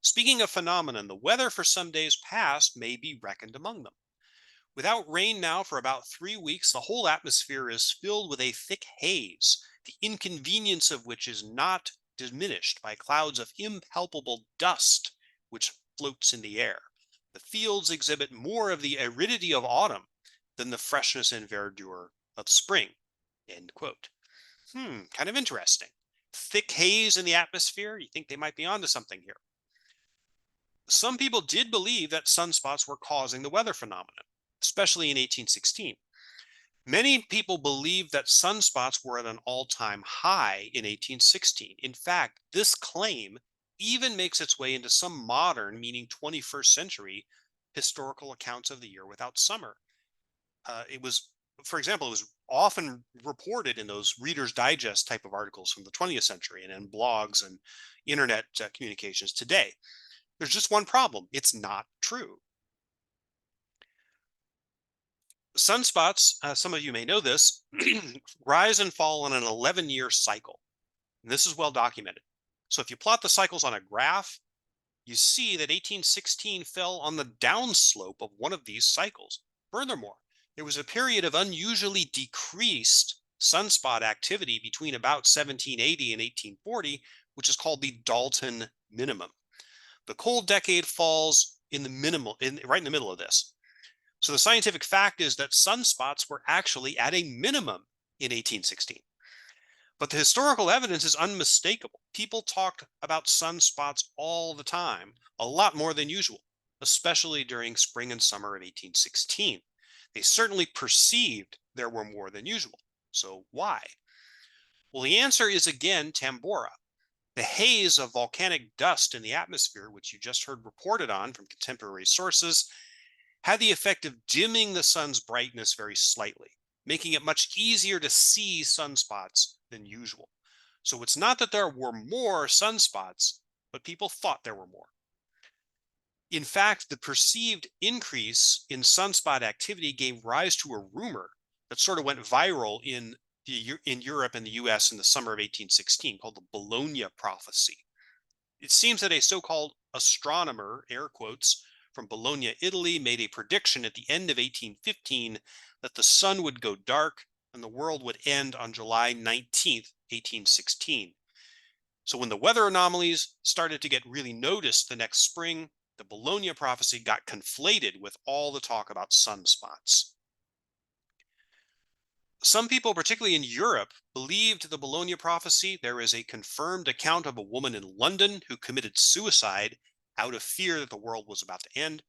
Speaking of phenomenon, the weather for some days past may be reckoned among them. Without rain now for about 3 weeks, the whole atmosphere is filled with a thick haze, the inconvenience of which is not diminished by clouds of impalpable dust which floats in the air. The fields exhibit more of the aridity of autumn than the freshness and verdure of spring. End quote. Kind of interesting. Thick haze in the atmosphere. You think they might be onto something here. Some people did believe that sunspots were causing the weather phenomenon, especially in 1816. Many people believed that sunspots were at an all-time high in 1816. In fact, this claim even makes its way into some modern, meaning 21st century, historical accounts of the year without summer. It was, for example, it was often reported in those Reader's Digest type of articles from the 20th century and in blogs and internet communications today. There's just one problem. It's not true. Sunspots, some of you may know this, rise and fall on an 11-year cycle. And this is well documented. So if you plot the cycles on a graph, you see that 1816 fell on the downslope of one of these cycles. Furthermore, there was a period of unusually decreased sunspot activity between about 1780 and 1840, which is called the Dalton minimum. The cold decade falls in the right in the middle of this. So the scientific fact is that sunspots were actually at a minimum in 1816. But the historical evidence is unmistakable. People talked about sunspots all the time, a lot more than usual, especially during spring and summer of 1816. They certainly perceived there were more than usual. So why? Well, the answer is again Tambora. The haze of volcanic dust in the atmosphere, which you just heard reported on from contemporary sources, had the effect of dimming the sun's brightness very slightly, making it much easier to see sunspots than usual. So it's not that there were more sunspots, but people thought there were more. In fact, the perceived increase in sunspot activity gave rise to a rumor that sort of went viral in Europe and the US in the summer of 1816 called the Bologna prophecy. It seems that a so-called astronomer, air quotes, from Bologna, Italy, made a prediction at the end of 1815 that the sun would go dark and the world would end on July 19th, 1816. So when the weather anomalies started to get really noticed the next spring, the Bologna prophecy got conflated with all the talk about sunspots. Some people, particularly in Europe, believed the Bologna prophecy. There is a confirmed account of a woman in London who committed suicide out of fear that the world was about to end.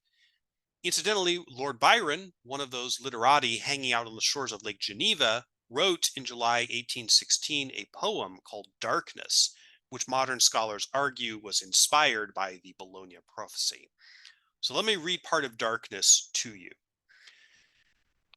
Incidentally, Lord Byron, one of those literati hanging out on the shores of Lake Geneva, wrote in July 1816 a poem called Darkness, which modern scholars argue was inspired by the Bologna prophecy. So let me read part of Darkness to you.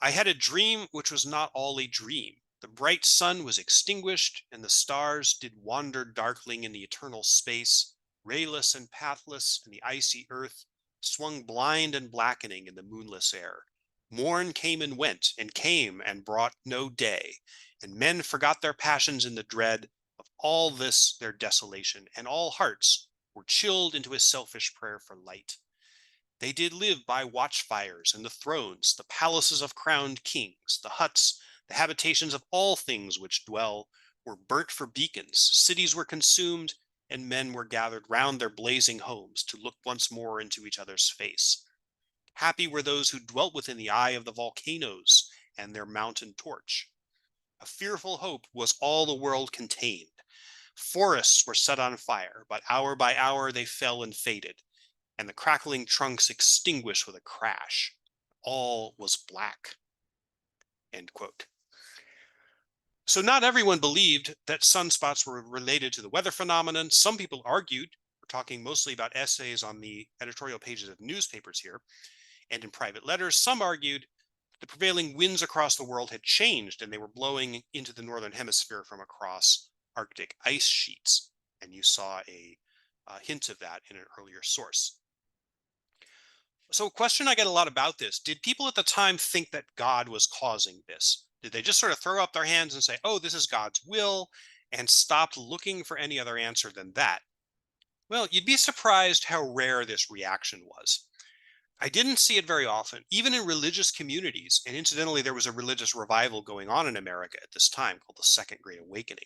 I had a dream which was not all a dream. The bright sun was extinguished, and the stars did wander darkling in the eternal space, rayless and pathless, and the icy earth swung blind and blackening in the moonless air. Morn came and brought no day, and men forgot their passions in the dread of all this their desolation, and all hearts were chilled into a selfish prayer for light. They did live by watchfires and the thrones, the palaces of crowned kings, the huts, the habitations of all things which dwell, were burnt for beacons, cities were consumed, and men were gathered round their blazing homes to look once more into each other's face. Happy were those who dwelt within the eye of the volcanoes and their mountain torch. A fearful hope was all the world contained. Forests were set on fire, but hour by hour they fell and faded, and the crackling trunks extinguished with a crash. All was black. End quote. So not everyone believed that sunspots were related to the weather phenomenon. Some people argued, we're talking mostly about essays on the editorial pages of newspapers here, and in private letters, some argued the prevailing winds across the world had changed and they were blowing into the northern hemisphere from across Arctic ice sheets. And you saw a hint of that in an earlier source. So a question I get a lot about this, did people at the time think that God was causing this? Did they just sort of throw up their hands and say, oh, this is God's will, and stopped looking for any other answer than that? Well, you'd be surprised how rare this reaction was. I didn't see it very often, even in religious communities. And incidentally, there was a religious revival going on in America at this time called the Second Great Awakening.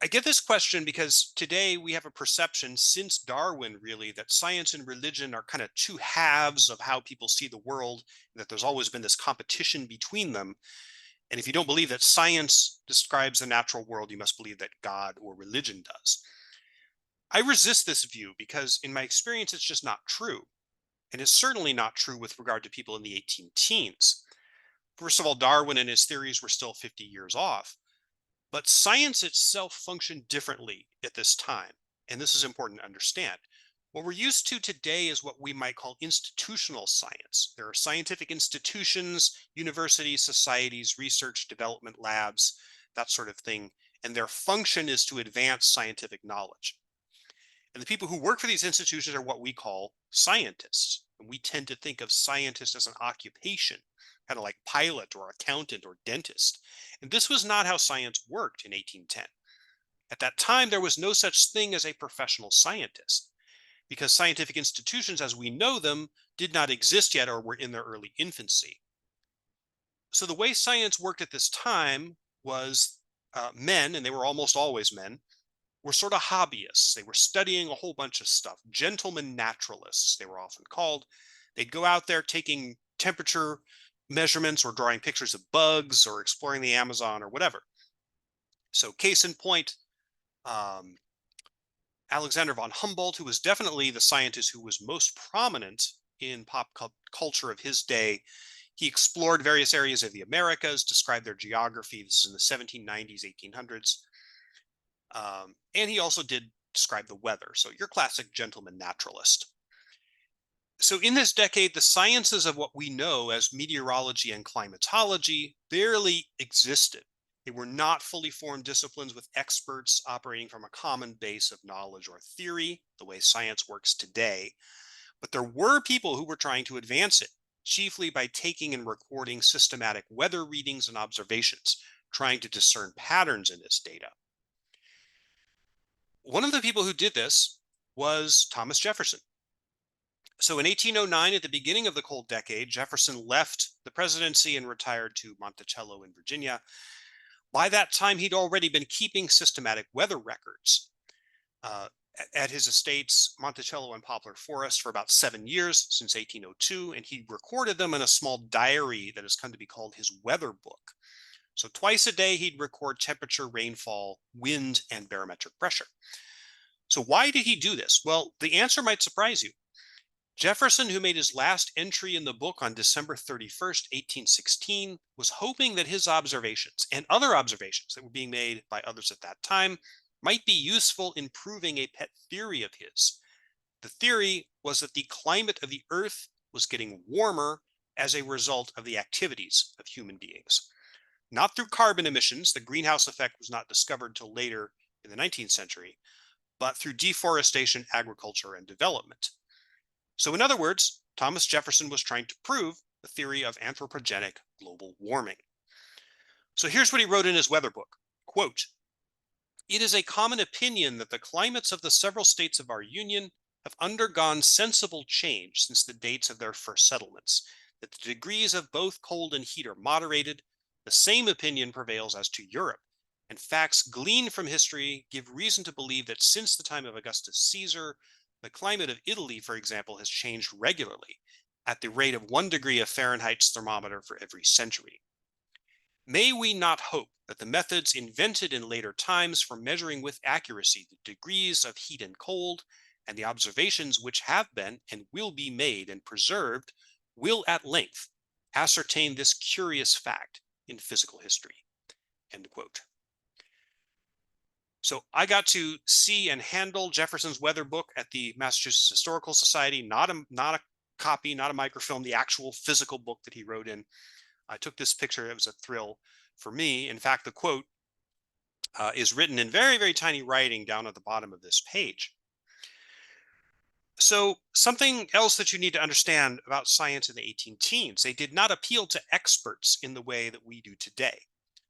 I get this question because today we have a perception since Darwin, really, that science and religion are kind of two halves of how people see the world, and that there's always been this competition between them. And if you don't believe that science describes the natural world, you must believe that God or religion does. I resist this view because, in my experience, it's just not true. And it's certainly not true with regard to people in the 18 teens. First of all, Darwin and his theories were still 50 years off. But science itself functioned differently at this time. And this is important to understand. What we're used to today is what we might call institutional science. There are scientific institutions, universities, societies, research development labs, that sort of thing. And their function is to advance scientific knowledge. And the people who work for these institutions are what we call scientists. And we tend to think of scientists as an occupation, kind of like pilot or accountant or dentist. And this was not how science worked in 1810. At that time, there was no such thing as a professional scientist, because scientific institutions as we know them did not exist yet or were in their early infancy. So the way science worked at this time was men, and they were almost always men, were sort of hobbyists. They were studying a whole bunch of stuff. Gentlemen naturalists, they were often called. They'd go out there taking temperature measurements or drawing pictures of bugs or exploring the Amazon or whatever. So case in point, Alexander von Humboldt, who was definitely the scientist who was most prominent in pop culture of his day, he explored various areas of the Americas, described their geography. This is in the 1790s, 1800s. And he also did describe the weather. So your classic gentleman naturalist. So in this decade, the sciences of what we know as meteorology and climatology barely existed. They were not fully formed disciplines with experts operating from a common base of knowledge or theory, the way science works today. But there were people who were trying to advance it, chiefly by taking and recording systematic weather readings and observations, trying to discern patterns in this data. One of the people who did this was Thomas Jefferson. So in 1809, at the beginning of the cold decade, Jefferson left the presidency and retired to Monticello in Virginia. By that time, he'd already been keeping systematic weather records at his estates, Monticello and Poplar Forest, for about 7 years, since 1802, and he recorded them in a small diary that has come to be called his weather book. So twice a day, he'd record temperature, rainfall, wind, and barometric pressure. So why did he do this? Well, the answer might surprise you. Jefferson, who made his last entry in the book on December 31st, 1816, was hoping that his observations and other observations that were being made by others at that time might be useful in proving a pet theory of his. The theory was that the climate of the Earth was getting warmer as a result of the activities of human beings. Not through carbon emissions, the greenhouse effect was not discovered till later in the 19th century, but through deforestation, agriculture, and development. So in other words, Thomas Jefferson was trying to prove the theory of anthropogenic global warming. So here's what he wrote in his weather book. Quote, "It is a common opinion that the climates of the several states of our Union have undergone sensible change since the dates of their first settlements, that the degrees of both cold and heat are moderated. The same opinion prevails as to Europe, and facts gleaned from history give reason to believe that since the time of Augustus Caesar, the climate of Italy, for example, has changed regularly at the rate of 1 degree of Fahrenheit's thermometer for every century." May we not hope that the methods invented in later times for measuring with accuracy the degrees of heat and cold, and the observations which have been and will be made and preserved, will at length ascertain this curious fact in physical history. End quote. So I got to see and handle Jefferson's weather book at the Massachusetts Historical Society, not a copy, not a microfilm, the actual physical book that he wrote in. I took this picture. It was a thrill for me. In fact, the quote is written in very, very tiny writing down at the bottom of this page. So something else that you need to understand about science in the 18 teens, they did not appeal to experts in the way that we do today.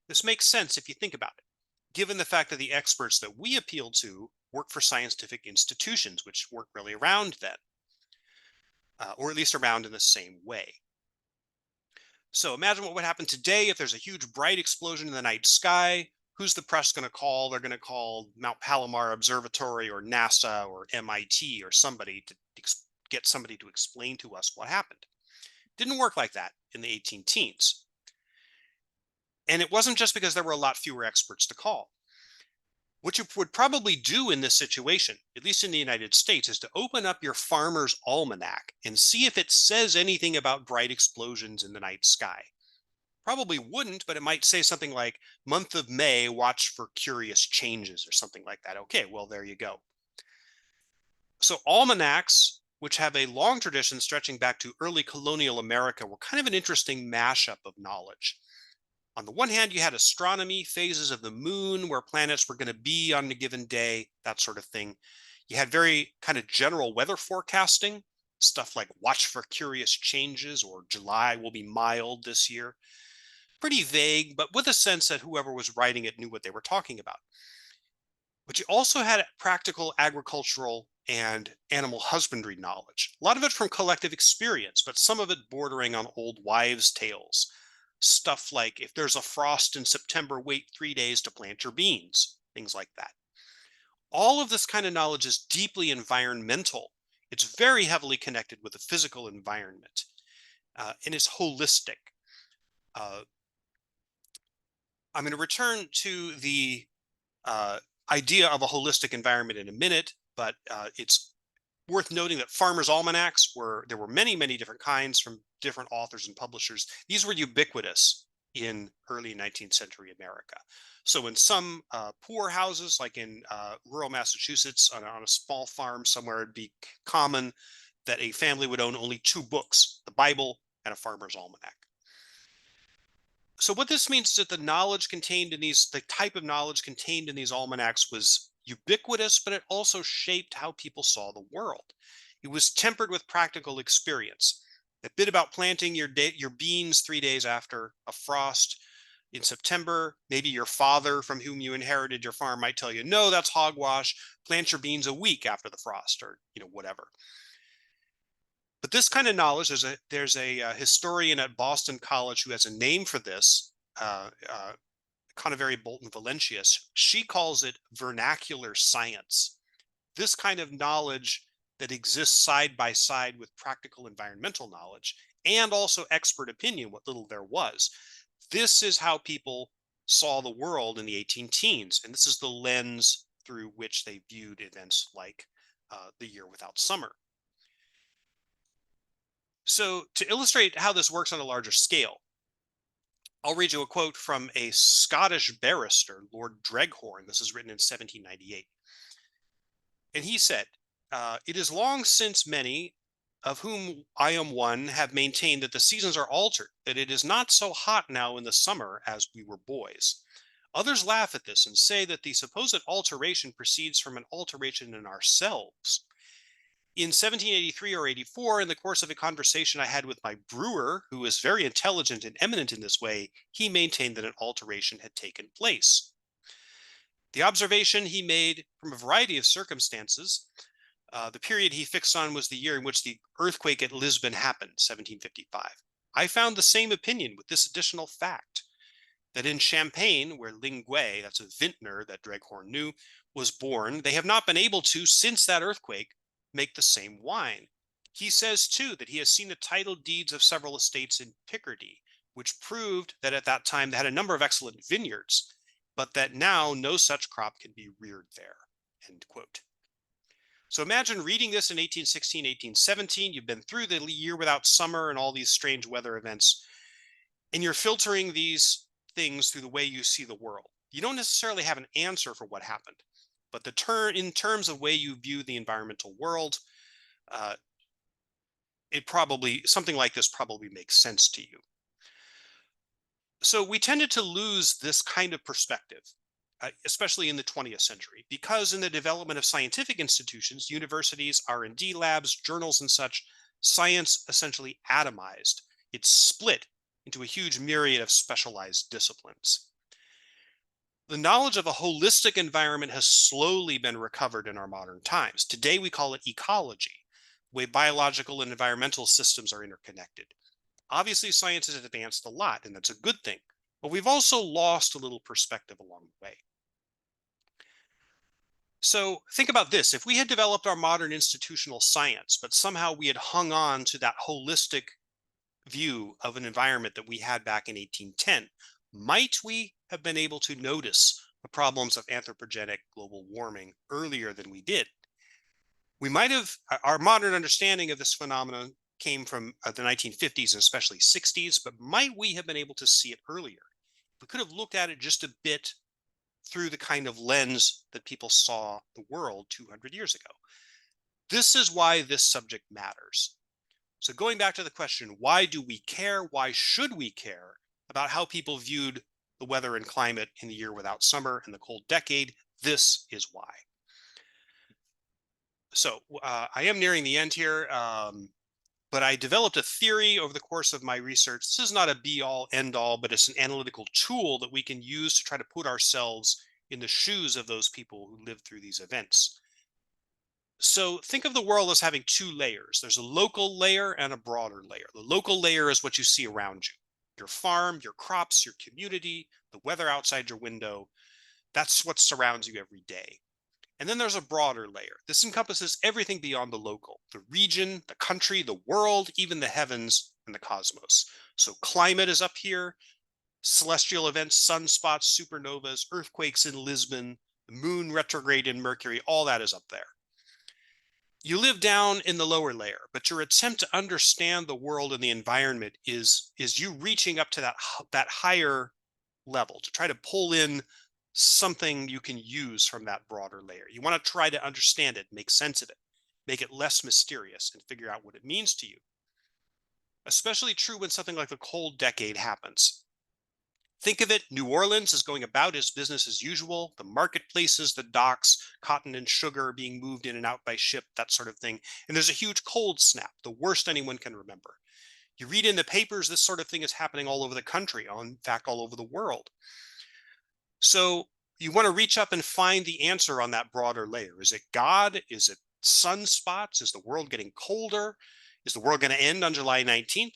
This makes sense if you think about it, given the fact that the experts that we appeal to work for scientific institutions, which work really around then, or at least around in the same way. So imagine what would happen today if there's a huge bright explosion in the night sky. Who's the press going to call? They're going to call Mount Palomar Observatory or NASA or MIT or somebody to get somebody to explain to us what happened. Didn't work like that in the 18 teens. And it wasn't just because there were a lot fewer experts to call. What you would probably do in this situation, at least in the United States, is to open up your farmer's almanac and see if it says anything about bright explosions in the night sky. Probably wouldn't, but it might say something like, month of May, watch for curious changes or something like that. Okay, well, there you go. So almanacs, which have a long tradition stretching back to early colonial America, were kind of an interesting mashup of knowledge. On the one hand, you had astronomy, phases of the moon, where planets were going to be on a given day, that sort of thing. You had very kind of general weather forecasting, stuff like watch for curious changes or July will be mild this year. Pretty vague, but with a sense that whoever was writing it knew what they were talking about. But you also had practical agricultural and animal husbandry knowledge. A lot of it from collective experience, but some of it bordering on old wives' tales. Stuff like, if there's a frost in September, wait 3 days to plant your beans, things like that. All of this kind of knowledge is deeply environmental. It's very heavily connected with the physical environment, and it's holistic. I'm going to return to the idea of a holistic environment in a minute, but it's worth noting that farmers' almanacs there were many, many different kinds from different authors and publishers. These were ubiquitous in early 19th century America. So in some poor houses, like in rural Massachusetts, on a small farm somewhere, it'd be common that a family would own only 2 books, the Bible and a farmer's almanac. So what this means is that the type of knowledge contained in these almanacs was ubiquitous, but it also shaped how people saw the world. It was tempered with practical experience. A bit about planting your beans 3 days after a frost in September. Maybe your father, from whom you inherited your farm, might tell you, no, that's hogwash. Plant your beans a week after the frost, or whatever. But this kind of knowledge, there's a historian at Boston College who has a name for this, Conaveri Bolton Valencius. She calls it vernacular science. This kind of knowledge that exists side by side with practical environmental knowledge and also expert opinion, what little there was. This is how people saw the world in the 18 teens, and this is the lens through which they viewed events like the year without summer. So to illustrate how this works on a larger scale, I'll read you a quote from a Scottish barrister, Lord Dreghorn. This is written in 1798. And he said, it is long since many, of whom I am one, have maintained that the seasons are altered, that it is not so hot now in the summer as we were boys. Others laugh at this and say that the supposed alteration proceeds from an alteration in ourselves. In 1783 or 84, in the course of a conversation I had with my brewer, who is very intelligent and eminent in this way, he maintained that an alteration had taken place. The observation he made from a variety of circumstances. The period he fixed on was the year in which the earthquake at Lisbon happened, 1755. I found the same opinion with this additional fact, that in Champagne, where Linguet, that's a vintner that Dreghorn knew, was born, they have not been able to, since that earthquake, make the same wine. He says, too, that he has seen the title deeds of several estates in Picardy, which proved that at that time they had a number of excellent vineyards, but that now no such crop can be reared there, end quote. So imagine reading this in 1816, 1817. You've been through the year without summer and all these strange weather events, and you're filtering these things through the way you see the world. You don't necessarily have an answer for what happened, but in terms of way you view the environmental world, uh, something like this probably makes sense to you. So we tended to lose this kind of perspective, especially in the 20th century, because in the development of scientific institutions, universities, R&D labs, journals, and such, science essentially atomized. It's split into a huge myriad of specialized disciplines. The knowledge of a holistic environment has slowly been recovered in our modern times. Today, we call it ecology, the way biological and environmental systems are interconnected. Obviously, science has advanced a lot, and that's a good thing, but we've also lost a little perspective along the way. So think about this. If we had developed our modern institutional science, but somehow we had hung on to that holistic view of an environment that we had back in 1810, might we have been able to notice the problems of anthropogenic global warming earlier than we did? We might have, our modern understanding of this phenomenon came from the 1950s and especially 60s, but might we have been able to see it earlier? We could have looked at it just a bit through the kind of lens that people saw the world 200 years ago. This is why this subject matters. So going back to the question, why do we care? Why should we care about how people viewed the weather and climate in the year without summer and the cold decade? This is why. So I am nearing the end here, but I developed a theory over the course of my research. This is not a be-all, end-all, but it's an analytical tool that we can use to try to put ourselves in the shoes of those people who lived through these events. So think of the world as having two layers. There's a local layer and a broader layer. The local layer is what you see around you. Your farm, your crops, your community, the weather outside your window. That's what surrounds you every day. And then there's a broader layer. This encompasses everything beyond the local, the region, the country, the world, even the heavens and the cosmos. So climate is up here, celestial events, sunspots, supernovas, earthquakes in Lisbon, the moon retrograde in Mercury, all that is up there. You live down in the lower layer, but your attempt to understand the world and the environment is you reaching up to that higher level to try to pull in something you can use from that broader layer. You want to try to understand it, make sense of it, make it less mysterious, and figure out what it means to you. Especially true when something like the cold decade happens. Think of it, New Orleans is going about its business as usual. The marketplaces, the docks, cotton and sugar being moved in and out by ship, that sort of thing. And there's a huge cold snap, the worst anyone can remember. You read in the papers, this sort of thing is happening all over the country, in fact, all over the world. So you want to reach up and find the answer on that broader layer. Is it God? Is it sunspots? Is the world getting colder? Is the world going to end on July 19th?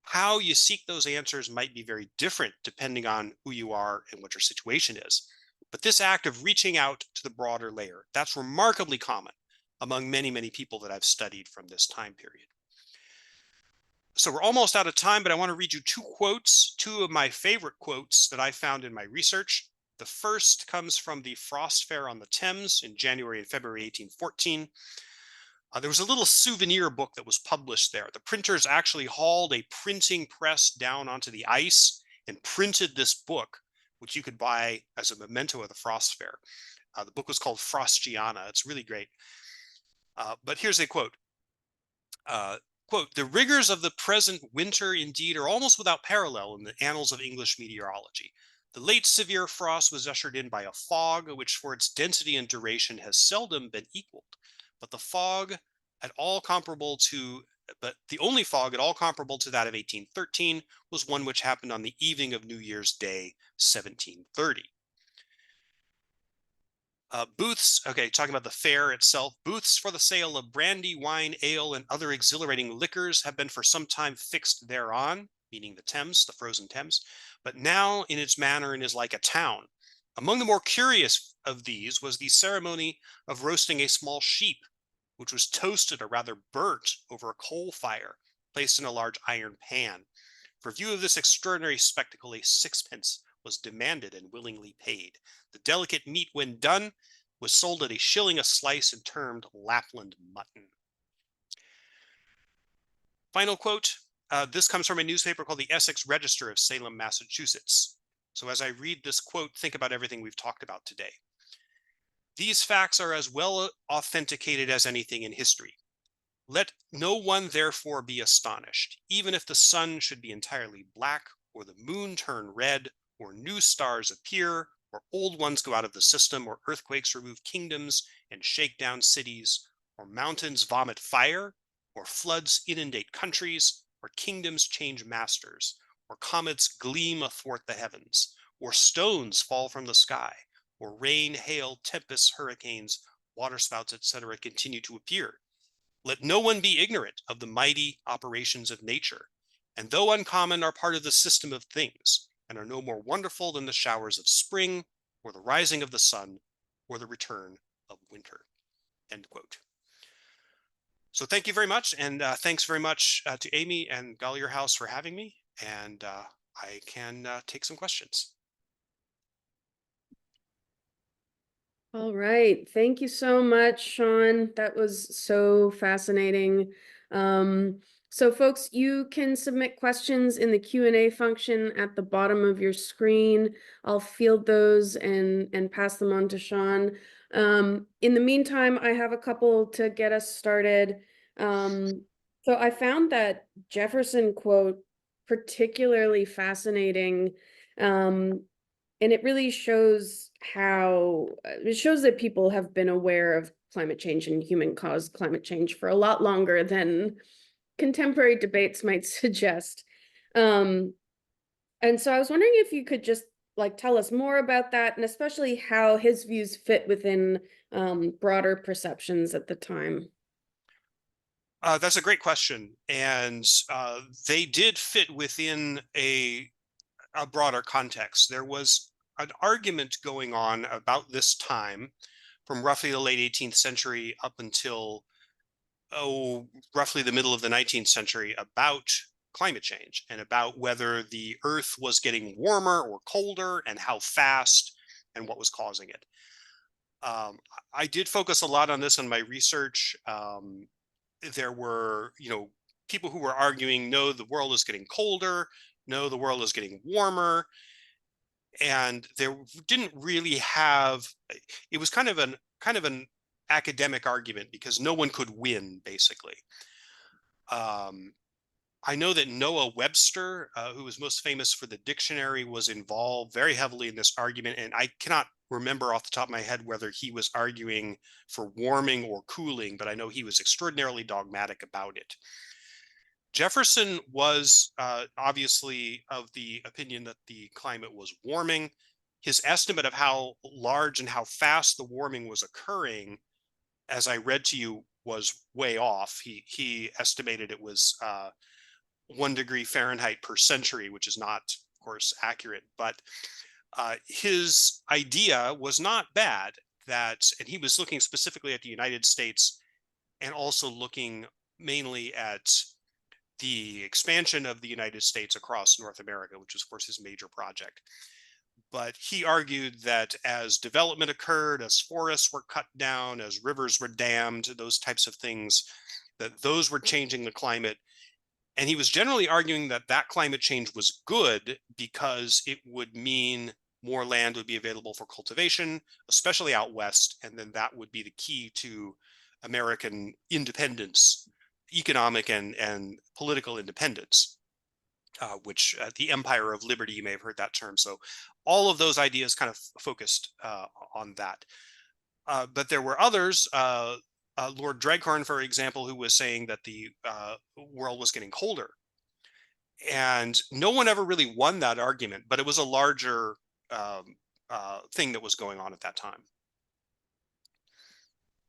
How you seek those answers might be very different depending on who you are and what your situation is. But this act of reaching out to the broader layer, that's remarkably common among many, many people that I've studied from this time period. So we're almost out of time, but I want to read you two quotes, two of my favorite quotes that I found in my research. The first comes from the Frost Fair on the Thames in January and February 1814. There was a little souvenir book that was published there. The printers actually hauled a printing press down onto the ice and printed this book, which you could buy as a memento of the Frost Fair. The book was called Frostiana. It's really great. But here's a quote. Quote, "The rigors of the present winter indeed are almost without parallel in the annals of English meteorology. The late severe frost was ushered in by a fog, which for its density and duration has seldom been equaled. But the only fog at all comparable to that of 1813 was one which happened on the evening of New Year's Day, 1730. Booths, okay, talking about the fair itself, booths for the sale of brandy, wine, ale, and other exhilarating liquors have been for some time fixed thereon," meaning the Thames, the frozen Thames, "but now in its manner and is like a town. Among the more curious of these was the ceremony of roasting a small sheep, which was toasted or rather burnt over a coal fire placed in a large iron pan. For view of this extraordinary spectacle, a sixpence was demanded and willingly paid. The delicate meat, when done, was sold at a shilling a slice and termed Lapland mutton. Final quote. This comes from a newspaper called the Essex Register of Salem, Massachusetts. So as I read this quote, think about everything we've talked about today. These facts are as well authenticated as anything in history. Let no one therefore be astonished, even if the sun should be entirely black, or the moon turn red, or new stars appear, or old ones go out of the system, or earthquakes remove kingdoms and shake down cities, or mountains vomit fire, or floods inundate countries, or kingdoms change masters, or comets gleam athwart the heavens, or stones fall from the sky, or rain, hail, tempests, hurricanes, waterspouts, etc. continue to appear. Let no one be ignorant of the mighty operations of nature, and though uncommon, are part of the system of things, and are no more wonderful than the showers of spring, or the rising of the sun, or the return of winter. End quote. So thank you very much, and thanks very much to Amy and Gallier House for having me, and I can take some questions. All right. Thank you so much, Sean. That was so fascinating. So folks, you can submit questions in the Q&A function at the bottom of your screen. I'll field those and pass them on to Sean. In the meantime, I have a couple to get us started. So I found that Jefferson quote particularly fascinating. And it really shows how it shows that people have been aware of climate change and human caused climate change for a lot longer than contemporary debates might suggest. And so I was wondering if you could just like tell us more about that, and especially how his views fit within broader perceptions at the time. That's a great question, and they did fit within a broader context. There was an argument going on about this time from roughly the late 18th century up until roughly the middle of the 19th century about climate change and about whether the Earth was getting warmer or colder and how fast and what was causing it. I did focus a lot on this in my research. There were, people who were arguing, no, the world is getting colder, no, the world is getting warmer, and there didn't really have. It was kind of an academic argument because no one could win, basically. I know that Noah Webster, who was most famous for the dictionary, was involved very heavily in this argument, and I cannot remember off the top of my head whether he was arguing for warming or cooling, but I know he was extraordinarily dogmatic about it. Jefferson was obviously of the opinion that the climate was warming. His estimate of how large and how fast the warming was occurring, as I read to you, was way off. He estimated it was 1 degree Fahrenheit per century, which is not, of course, accurate. But his idea was not bad. And he was looking specifically at the United States and also looking mainly at the expansion of the United States across North America, which was, of course, his major project. But he argued that as development occurred, as forests were cut down, as rivers were dammed, those types of things, that those were changing the climate. And he was generally arguing that that climate change was good because it would mean more land would be available for cultivation, especially out west, and then that would be the key to American independence, economic and political independence, which the Empire of Liberty, you may have heard that term. So all of those ideas kind of focused on that. But there were others, Lord Dreghorn, for example, who was saying that the world was getting colder. And no one ever really won that argument, but it was a larger thing that was going on at that time.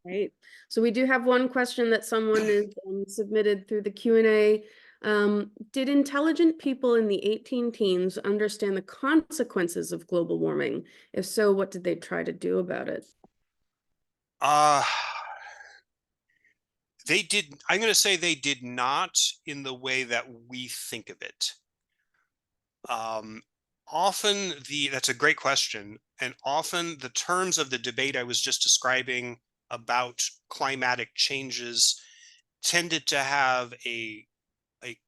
Right. So we do have one question that someone is submitted through the Q&A. Did intelligent people in the 18 teens understand the consequences of global warming? If so, what did they try to do about it? I'm going to say they did not in the way that we think of it. Um, Often that's a great question. And often the terms of the debate I was just describing about climatic changes tended to have a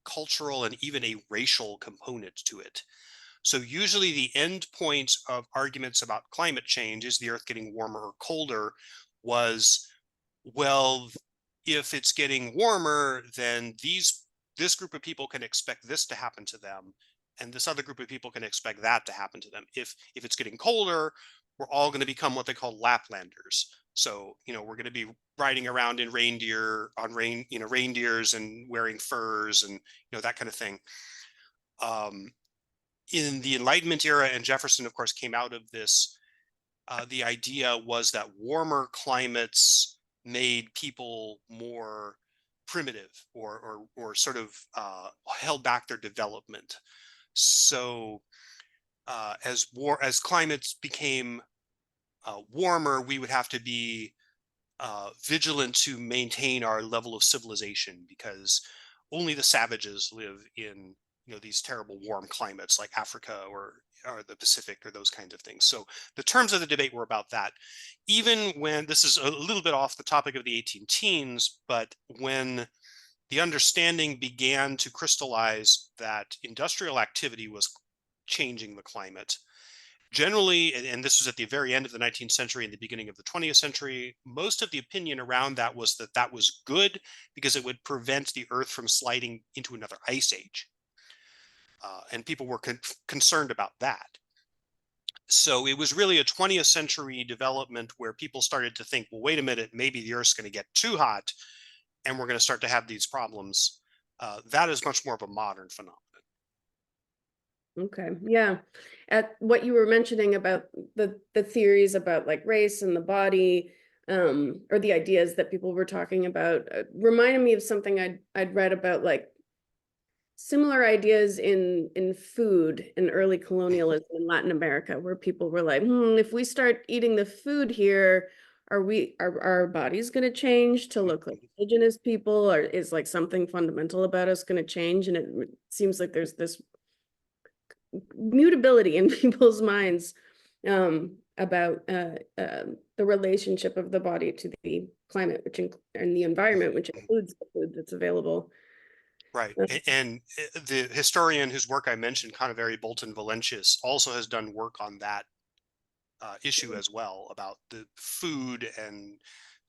cultural and even a racial component to it. So usually the end point of arguments about climate change, is the earth getting warmer or colder, was, well, if it's getting warmer, then this group of people can expect this to happen to them, and this other group of people can expect that to happen to them. If it's getting colder, we're all going to become what they call Laplanders. So, we're going to be riding around in reindeers and wearing furs and that kind of thing. Um, in the Enlightenment era, and Jefferson, of course, came out of this, the idea was that warmer climates made people more primitive, or sort of held back their development. So as climates became warmer, we would have to be vigilant to maintain our level of civilization, because only the savages live in these terrible warm climates like Africa or the Pacific or those kinds of things. So the terms of the debate were about that. Even when, this is a little bit off the topic of the 18 teens, but when the understanding began to crystallize that industrial activity was changing the climate, generally, and this was at the very end of the 19th century and the beginning of the 20th century, most of the opinion around that was that that was good, because it would prevent the earth from sliding into another ice age. And people were concerned about that. So it was really a 20th century development where people started to think, well, wait a minute, maybe the earth's going to get too hot and we're going to start to have these problems. That is much more of a modern phenomenon. Okay, yeah. At what you were mentioning about the theories about like race and the body, or the ideas that people were talking about, reminded me of something I'd read about, like similar ideas in food in early colonialism in Latin America, where people were like, if we start eating the food here, are our bodies going to change to look like indigenous people, or is like something fundamental about us going to change? And it seems like there's this mutability in people's minds about the relationship of the body to the climate, and the environment, which includes the food that's available. Right. And the historian whose work I mentioned, Conaveri Bolton Valencius, also has done work on that issue as well, about the food and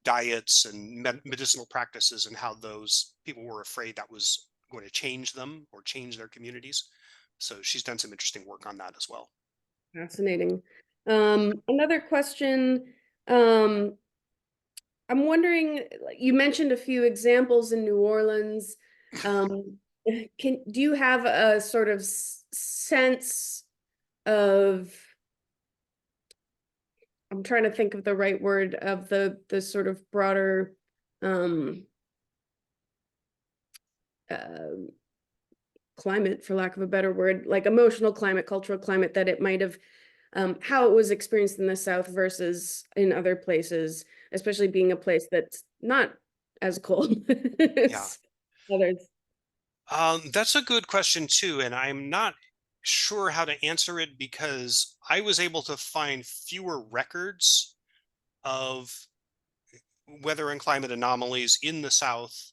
diets and medicinal practices, and how those people were afraid that was going to change them or change their communities. So she's done some interesting work on that as well. Fascinating. Another question. Um, I'm wondering, you mentioned a few examples in New Orleans. Do you have a sort of sense of, I'm trying to think of the right word, of the sort of broader uh, climate, for lack of a better word, like emotional climate, cultural climate, that it might have, how it was experienced in the South versus in other places, especially being a place that's not as cold Yeah. as others. That's a good question too, and I'm not sure how to answer it, because I was able to find fewer records of weather and climate anomalies in the South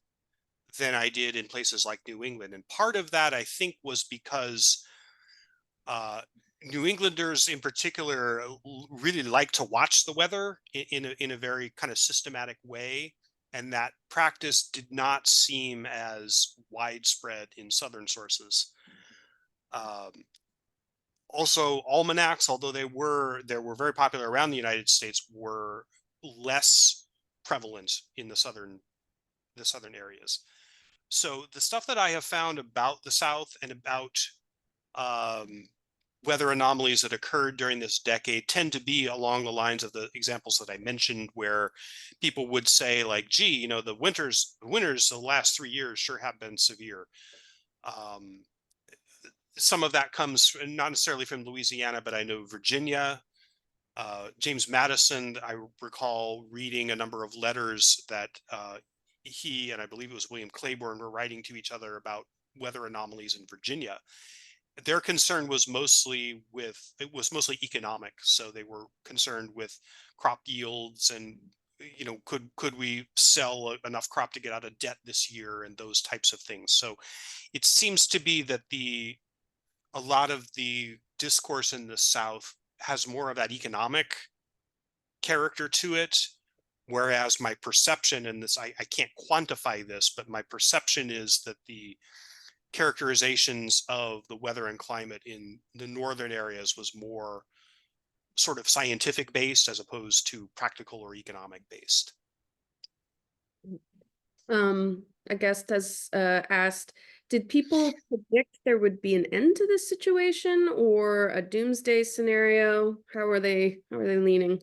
than I did in places like New England. And part of that, I think, was because uh, New Englanders in particular really like to watch the weather in a very kind of systematic way. And that practice did not seem as widespread in Southern sources. Um, Also, almanacs, although they were very popular around the United States, were less prevalent in the southern areas. So the stuff that I have found about the South and about um, weather anomalies that occurred during this decade tend to be along the lines of the examples that I mentioned, where people would say, like, gee, the winters the last 3 years sure have been severe. Um, some of that comes not necessarily from Louisiana, but I know Virginia. James Madison, I recall reading a number of letters that he and I believe it was William Claiborne were writing to each other about weather anomalies in Virginia. their concern was mostly economic. So they were concerned with crop yields and, could we sell enough crop to get out of debt this year and those types of things. So it seems to be that a lot of the discourse in the South has more of that economic character to it. Whereas my perception, and this, I can't quantify this, but my perception is that the characterizations of the weather and climate in the northern areas was more sort of scientific based as opposed to practical or economic based. I guess has asked, did people predict there would be an end to this situation or a doomsday scenario? How are they leaning?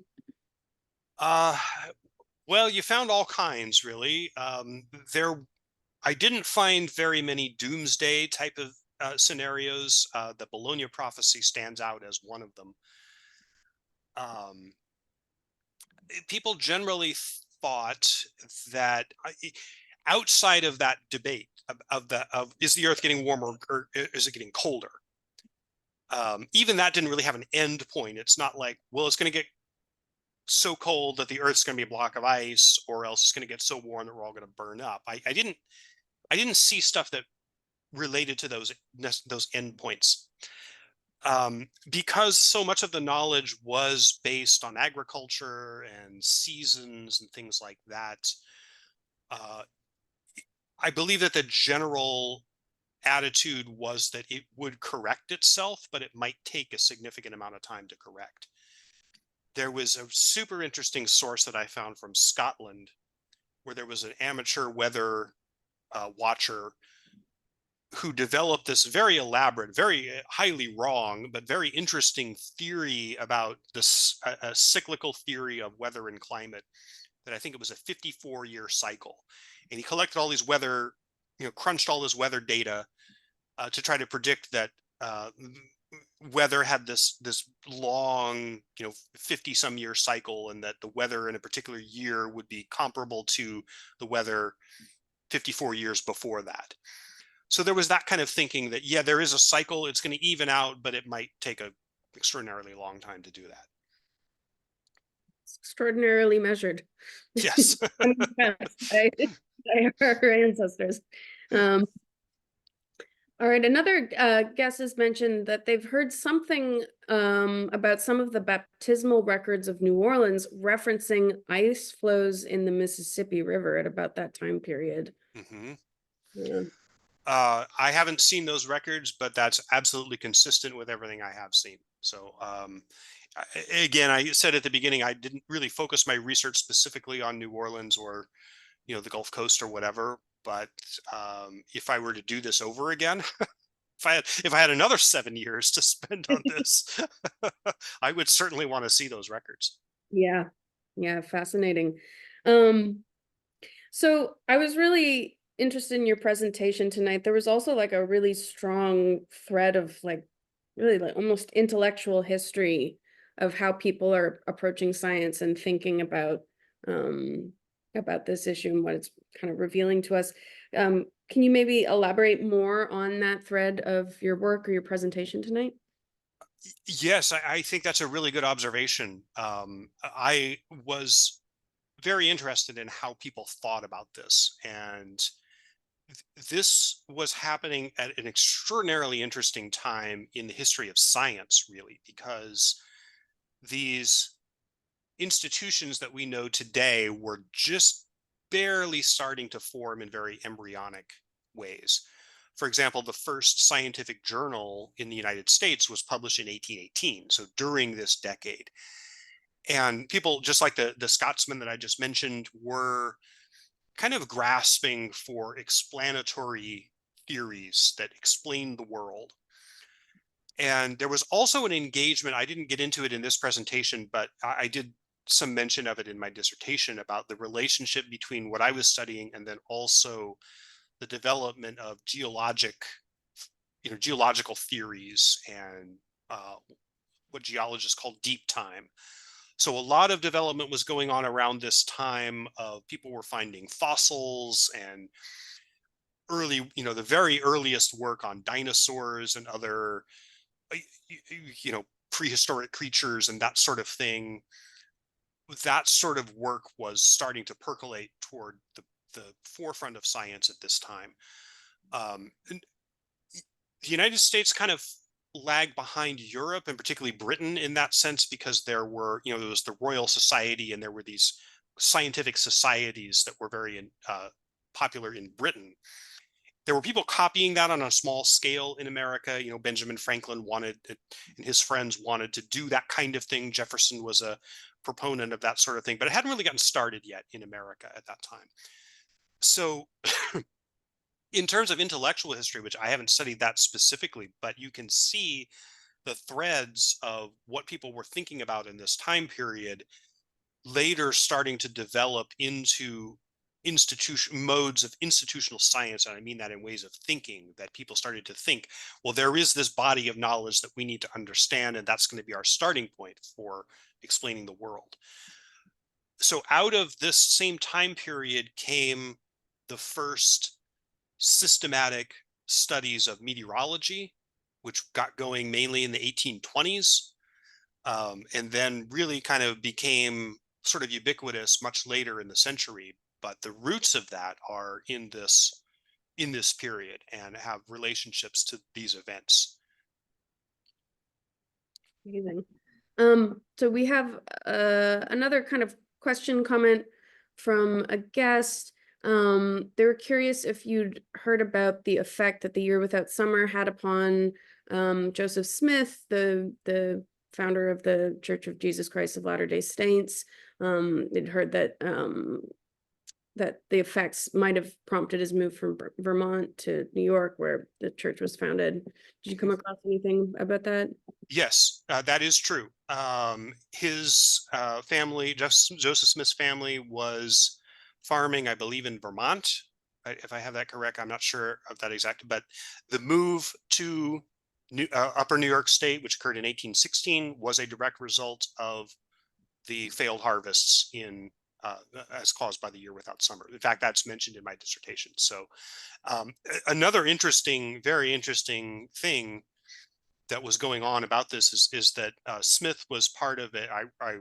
Uh, well, you found all kinds, really. I didn't find very many doomsday type of scenarios. The Bologna prophecy stands out as one of them. Um, People generally thought that outside of that debate of is the Earth getting warmer or is it getting colder? Even that didn't really have an end point. It's not like, well, it's going to get so cold that the Earth's going to be a block of ice, or else it's going to get so warm that we're all going to burn up. I didn't see stuff that related to those endpoints. Because so much of the knowledge was based on agriculture and seasons and things like that. Uh, I believe that the general attitude was that it would correct itself, but it might take a significant amount of time to correct. There was a super interesting source that I found from Scotland, where there was an amateur weather watcher who developed this very elaborate, very highly wrong, but very interesting theory about this a cyclical theory of weather and climate. That I think it was a 54-year cycle, and he collected all these weather, crunched all this weather data to try to predict that weather had this long, 50 some year cycle, and that the weather in a particular year would be comparable to the weather 54 years before that. So there was that kind of thinking that, yeah, there is a cycle, it's going to even out, but it might take an extraordinarily long time to do that. It's extraordinarily measured. Yes. I mean, yes, by our ancestors. All right, another guest has mentioned that they've heard something about some of the baptismal records of New Orleans referencing ice flows in the Mississippi River at about that time period. Mm-hmm. Yeah. I haven't seen those records, but that's absolutely consistent with everything I have seen. So again, I said at the beginning, I didn't really focus my research specifically on New Orleans or, the Gulf Coast or whatever. But if I were to do this over again, if I had another 7 years to spend on this, I would certainly want to see those records. Yeah. Yeah, fascinating. So I was really interested in your presentation tonight. There was also like a really strong thread of like really like almost intellectual history of how people are approaching science and thinking about this issue and what it's kind of revealing to us. Can you maybe elaborate more on that thread of your work or your presentation tonight? Yes, I think that's a really good observation. I was very interested in how people thought about this. And this was happening at an extraordinarily interesting time in the history of science, really, because these institutions that we know today were just barely starting to form in very embryonic ways. For example, the first scientific journal in the United States was published in 1818, so during this decade. And people, just like the Scotsman that I just mentioned, were kind of grasping for explanatory theories that explain the world. And there was also an engagement, I didn't get into it in this presentation, but I did some mention of it in my dissertation about the relationship between what I was studying and then also the development of geological theories and what geologists call deep time. So a lot of development was going on around this time of people were finding fossils and early, the very earliest work on dinosaurs and other, prehistoric creatures and that sort of thing, that sort of work was starting to percolate toward the forefront of science at this time. And the United States kind of lagged behind Europe and particularly Britain in that sense, because there was the Royal Society and there were these scientific societies that were very popular in Britain. There were people copying that on a small scale in America. Benjamin Franklin wanted it, and his friends wanted to do that kind of thing. Jefferson was a proponent of that sort of thing, but it hadn't really gotten started yet in America at that time. So in terms of intellectual history, which I haven't studied that specifically, but you can see the threads of what people were thinking about in this time period later starting to develop into modes of institutional science. And I mean that in ways of thinking, that people started to think, well, there is this body of knowledge that we need to understand, and that's going to be our starting point for explaining the world. So out of this same time period came the first systematic studies of meteorology, which got going mainly in the 1820s, and then really kind of became sort of ubiquitous much later in the century. But the roots of that are in this period and have relationships to these events. Amazing. So we have another kind of question comment from a guest. They were curious if you'd heard about the effect that the year without summer had upon Joseph Smith, the founder of the Church of Jesus Christ of Latter-day Saints. They'd heard that that the effects might have prompted his move from Vermont to New York, where the church was founded. Did you come across anything about that? Yes, that is true. His family, Joseph Smith's family, was farming, I believe, in Vermont. If I have that correct, I'm not sure of that exact, but the move to Upper New York State, which occurred in 1816, was a direct result of the failed harvests as caused by the year without summer. In fact, that's mentioned in my dissertation. So another very interesting thing that was going on about this is that Smith was part of it. I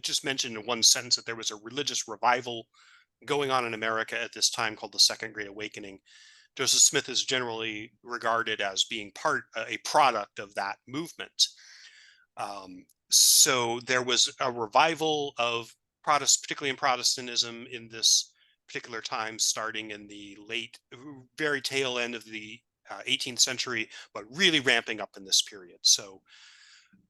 just mentioned in one sentence that there was a religious revival going on in America at this time called the Second Great Awakening. Joseph Smith is generally regarded as being a product of that movement. So there was a revival of particularly in Protestantism in this particular time, starting in the very tail end of the 18th century, but really ramping up in this period. So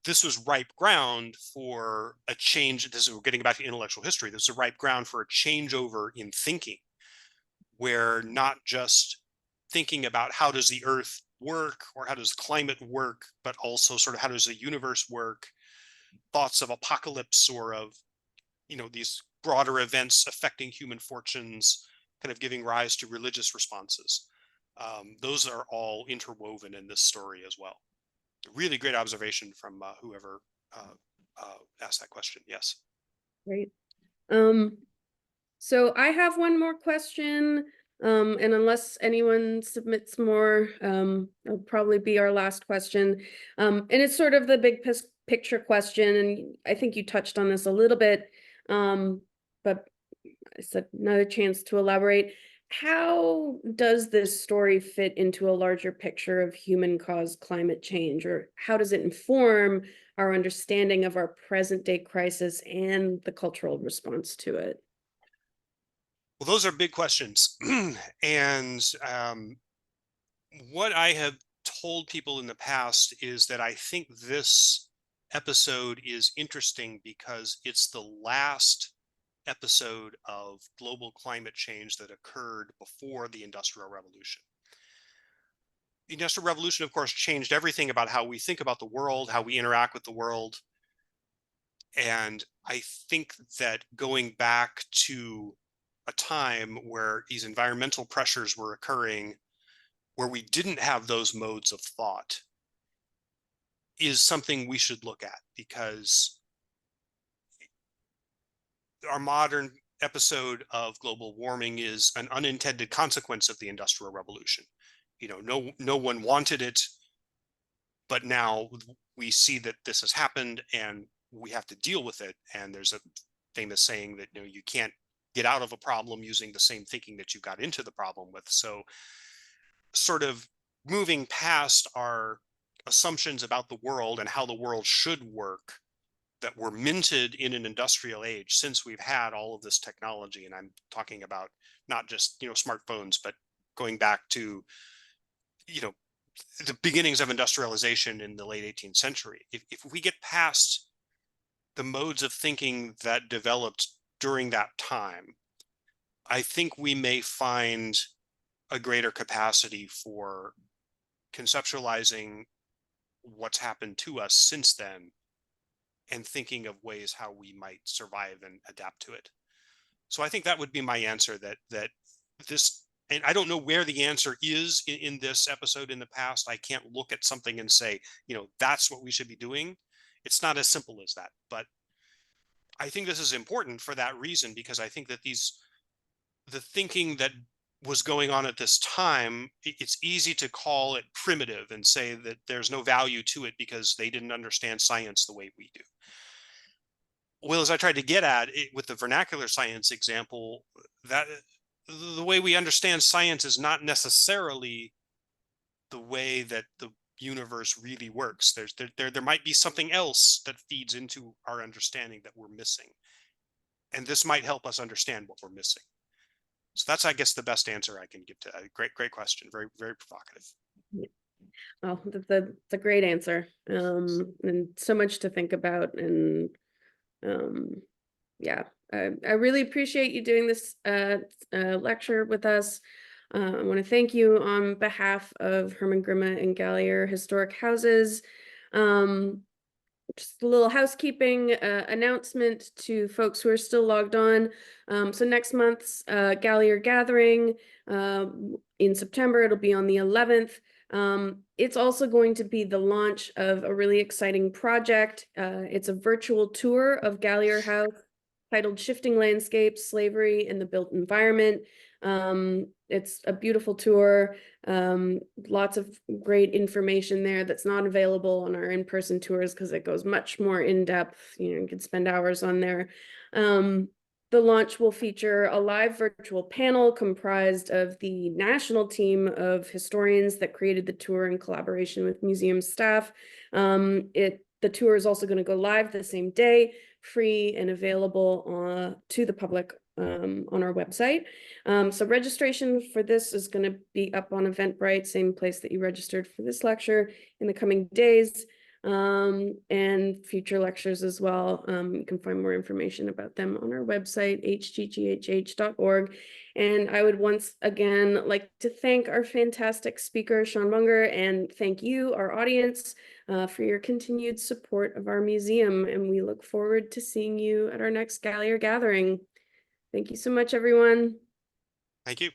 this was ripe ground for a change. We're getting back to intellectual history. This is a ripe ground for a changeover in thinking, where not just thinking about how does the earth work or how does climate work, but also sort of how does the universe work, thoughts of apocalypse or of these broader events affecting human fortunes, kind of giving rise to religious responses. Those are all interwoven in this story as well. Really great observation from whoever asked that question. Yes. Great. So I have one more question, and unless anyone submits more, it'll probably be our last question. And it's sort of the big picture question, and I think you touched on this a little bit, but it's another chance to elaborate. How does this story fit into a larger picture of human-caused climate change, or how does it inform our understanding of our present-day crisis and the cultural response to it? Well, those are big questions. And what I have told people in the past is that I think this episode is interesting because it's the last episode of global climate change that occurred before the Industrial Revolution. The Industrial Revolution, of course, changed everything about how we think about the world, how we interact with the world. And I think that going back to a time where these environmental pressures were occurring, where we didn't have those modes of thought, is something we should look at, because our modern episode of global warming is an unintended consequence of the Industrial Revolution. No one wanted it, but now we see that this has happened and we have to deal with it. And there's a famous saying that you can't get out of a problem using the same thinking that you got into the problem with. So sort of moving past our assumptions about the world and how the world should work that were minted in an industrial age since we've had all of this technology. And I'm talking about not just smartphones, but going back to the beginnings of industrialization in the late 18th century. If we get past the modes of thinking that developed during that time, I think we may find a greater capacity for conceptualizing what's happened to us since then and thinking of ways how we might survive and adapt to it. So I think that would be my answer, that this, and I don't know where the answer is in this episode in the past. I can't look at something and say, that's what we should be doing. It's not as simple as that, but I think this is important for that reason, because I think that the thinking that was going on at this time, it's easy to call it primitive and say that there's no value to it because they didn't understand science the way we do. Well, as I tried to get at it with the vernacular science example, that the way we understand science is not necessarily the way that the universe really works. There might be something else that feeds into our understanding that we're missing. And this might help us understand what we're missing. So that's, I guess, the best answer I can give to that. Great question. Very, very provocative. Well, that's a great answer. And so much to think about. And yeah, I really appreciate you doing this lecture with us. I want to thank you on behalf of Hermann-Grima and Gallier Historic Houses. Just a little housekeeping announcement to folks who are still logged on. So next month's Gallier gathering in September, it'll be on the 11th. It's also going to be the launch of a really exciting project. It's a virtual tour of Gallier House titled Shifting Landscapes, Slavery in the Built Environment. It's a beautiful tour, lots of great information there that's not available on our in-person tours because it goes much more in depth. You can spend hours on there. The launch will feature a live virtual panel comprised of the national team of historians that created the tour in collaboration with museum staff. The tour is also going to go live the same day, free and available to the public on our website. So registration for this is going to be up on Eventbrite, same place that you registered for this lecture, in the coming days, and future lectures as well. You can find more information about them on our website, hgghh.org. And I would once again like to thank our fantastic speaker, Sean Munger, and thank you, our audience, for your continued support of our museum. And we look forward to seeing you at our next Gallier gathering. Thank you so much, everyone. Thank you.